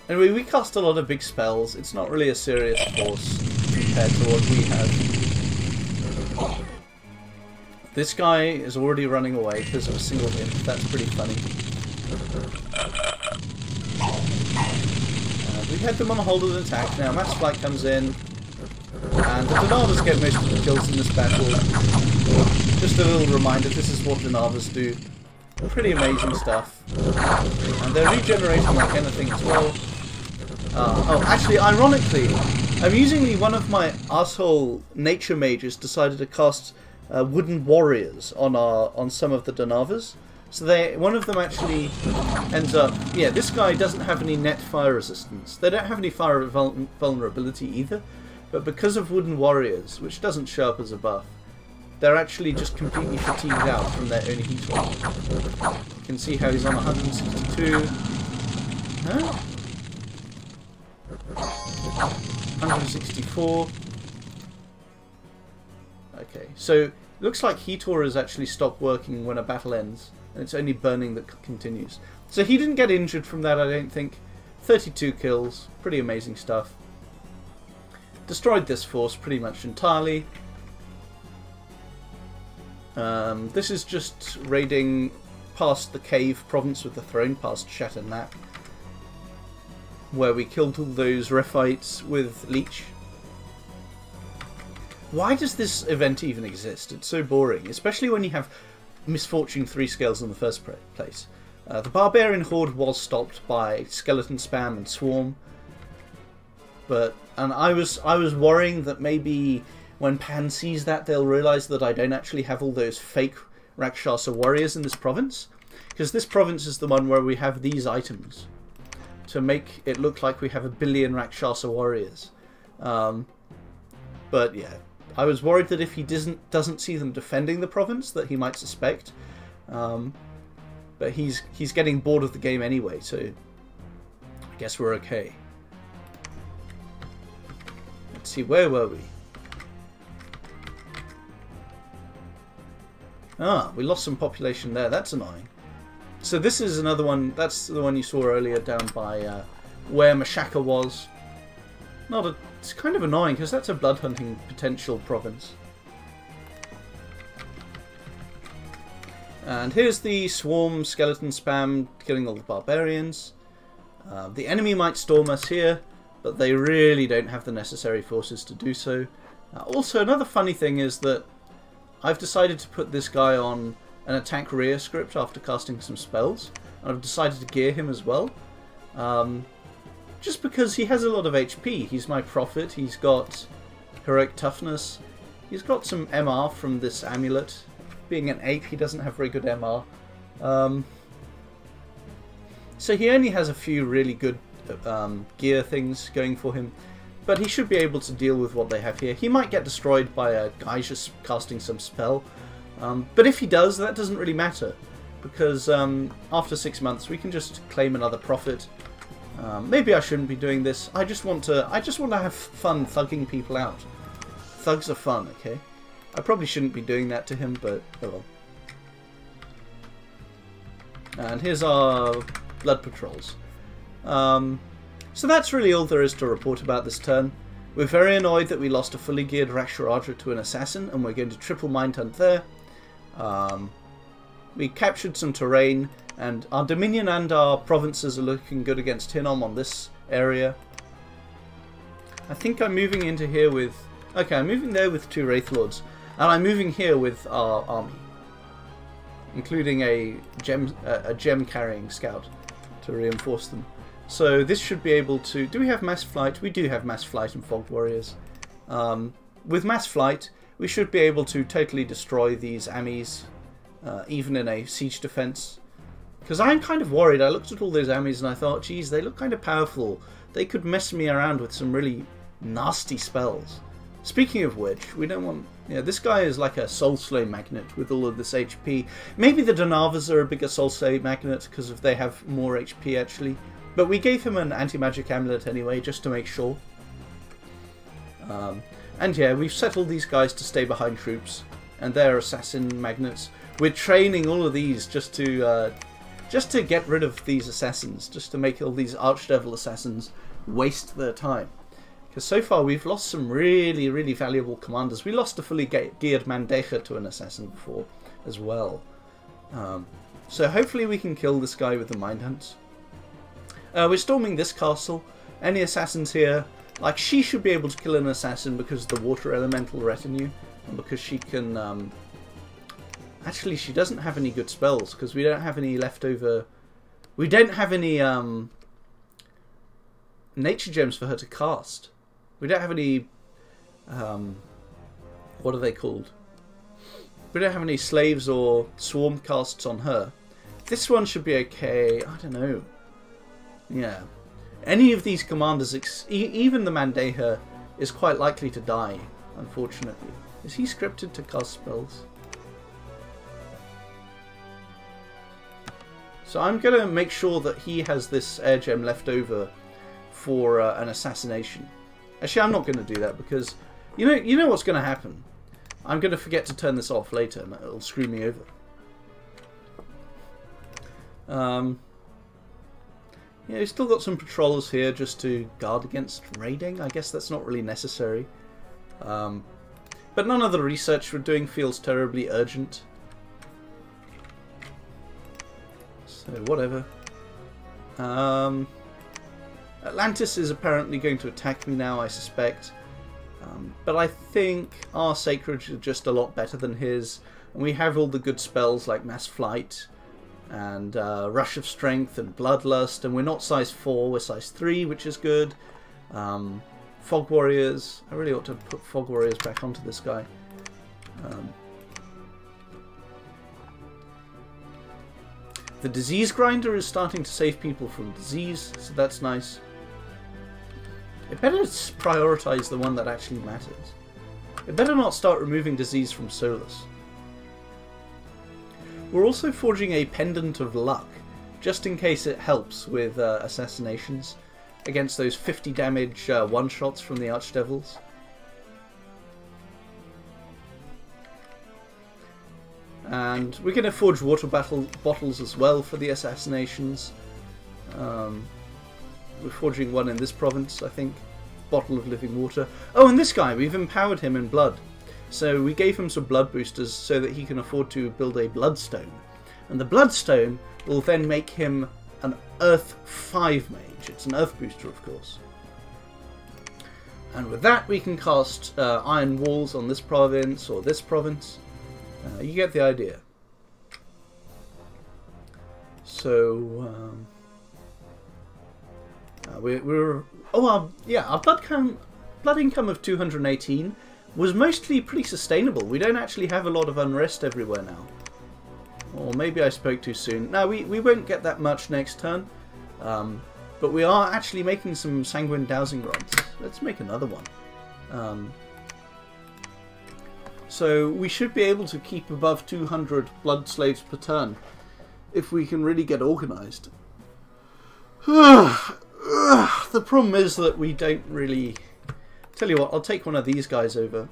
Anyway, we cast a lot of big spells. It's not really a serious force compared to what we have. This guy is already running away because of a single hit. That's pretty funny. We had them on hold of an attack. Now Mass Flight comes in, and the Donavas get most of the kills in this battle. Just a little reminder, this is what Donavas do. Pretty amazing stuff. And they're regenerating like anything as well. Oh, actually, ironically, amusingly, one of my arsehole nature mages decided to cast wooden warriors on some of the Donavas. So one of them actually ends up... Yeah, this guy doesn't have any net fire resistance. They don't have any fire vulnerability either. But because of wooden warriors, which doesn't show up as a buff, they're actually just completely fatigued out from their own heat wall. You can see how he's on 162. Huh? 164. Okay, so looks like Heator has actually stopped working when a battle ends, and it's only burning that continues. So he didn't get injured from that, I don't think. 32 kills, pretty amazing stuff. Destroyed this force pretty much entirely. This is just raiding past the cave province with the throne, past Shattered Nap, where we killed all those Rephites with Leech. Why does this event even exist? It's so boring, especially when you have Misfortune 3 scales in the first place. The Barbarian Horde was stopped by Skeleton Spam and Swarm, and I was worrying that maybe when Pan sees that, they'll realise that I don't actually have all those fake Rakshasa warriors in this province, because this province is the one where we have these items to make it look like we have 1 billion Rakshasa warriors. But yeah, I was worried that if he doesn't see them defending the province, that he might suspect. But he's getting bored of the game anyway, so I guess we're okay. Let's see, where were we? Ah, we lost some population there. That's annoying. So this is another one. That's the one you saw earlier down by where Mashaka was. It's kind of annoying because that's a blood hunting potential province. And here's the Swarm Skeleton Spam killing all the barbarians. The enemy might storm us here, but they really don't have the necessary forces to do so. Also, another funny thing is that I've decided to put this guy on an attack rear script after casting some spells, and I've decided to gear him as well. Just because he has a lot of HP. He's my prophet, he's got heroic toughness, he's got some MR from this amulet. Being an ape, he doesn't have very good MR. So he only has a few really good gear things going for him, but he should be able to deal with what they have here. He might get destroyed by a guy just casting some spell, but if he does, that doesn't really matter, because after 6 months we can just claim another prophet. Maybe I shouldn't be doing this. I just want to have fun thugging people out. Thugs are fun, okay? I probably shouldn't be doing that to him, but oh well. And here's our blood patrols. So that's really all there is to report about this turn. We're very annoyed that we lost a fully geared Raksharaja to an assassin, and we're going to triple mind hunt there. We captured some terrain, and our Dominion and our provinces are looking good against Hinnom on this area. I think I'm moving into here with... Okay, I'm moving there with 2 Wraith Lords, and I'm moving here with our army. including a gem carrying scout to reinforce them. So this should be able to... Do we have mass flight? We do have mass flight and fog warriors. With mass flight, we should be able to totally destroy these AMIs, even in a siege defense. Because I'm kind of worried. I looked at all those AMIs and I thought, geez, they look kind of powerful. They could mess me around with some really nasty spells. Speaking of which, we don't want... this guy is like a soul slay magnet with all of this HP. Maybe the Donavas are a bigger soul slay magnet because they have more HP actually. But we gave him an anti-magic amulet anyway, just to make sure. And yeah, we've settled these guys to stay behind troops, and they're assassin magnets. We're training all of these just to get rid of these assassins, just to make all these archdevil assassins waste their time. Because so far we've lost some really, really valuable commanders. We lost a fully geared Mandeja to an assassin before as well. So hopefully we can kill this guy with the Mind Hunt. We're storming this castle. Any assassins here, like, she should be able to kill an assassin because of the water elemental retinue, and because she can... Actually, she doesn't have any good spells because we don't have any leftover... We don't have any nature gems for her to cast. We don't have any... what are they called? We don't have any slaves or swarm casts on her. This one should be okay. I don't know. Yeah. Any of these commanders, even the Mandeja, is quite likely to die, unfortunately. Is he scripted to cast spells? So I'm going to make sure that he has this air gem left over for an assassination. Actually, I'm not going to do that because you know what's going to happen. I'm going to forget to turn this off later and it'll screw me over. Yeah, we've still got some patrollers here just to guard against raiding. I guess that's not really necessary. But none of the research we're doing feels terribly urgent. So, whatever. Atlantis is apparently going to attack me now, I suspect. But I think our Sacred is just a lot better than his. And we have all the good spells like Mass Flight and Rush of Strength and Bloodlust, and we're not size 4, we're size 3, which is good. Fog Warriors, I really ought to put Fog Warriors back onto this guy. The Disease Grinder is starting to save people from disease, so that's nice. It better prioritise the one that actually matters. It better not start removing disease from Solus. We're also forging a Pendant of Luck, just in case it helps with assassinations against those 50 damage one-shots from the Archdevils. And we're going to forge water bottles as well for the assassinations. We're forging one in this province, I think. Bottle of living water. Oh, and this guy, we've empowered him in blood. So we gave him some blood boosters so that he can afford to build a bloodstone. And the bloodstone will then make him an Earth 5 mage. It's an Earth booster, of course. And with that we can cast Iron Walls on this province or this province. You get the idea. So our blood income of 218 was mostly pretty sustainable. We don't actually have a lot of unrest everywhere now. Or maybe I spoke too soon. No, we won't get that much next turn. But we are actually making some sanguine dowsing rods. Let's make another one. So we should be able to keep above 200 blood slaves per turn if we can really get organised. The problem is that we don't really... Tell you what, I'll take one of these guys over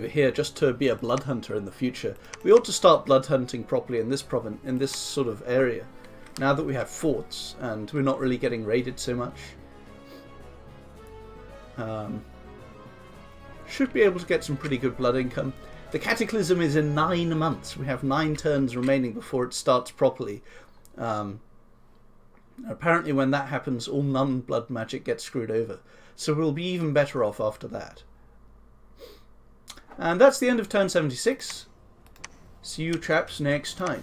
here just to be a blood hunter in the future. We ought to start blood hunting properly in this province, in this sort of area, now that we have forts and we're not really getting raided so much. Should be able to get some pretty good blood income. The Cataclysm is in 9 months. We have 9 turns remaining before it starts properly. Apparently when that happens, all non-blood magic gets screwed over. So we'll be even better off after that. And that's the end of turn 76. See you chaps next time.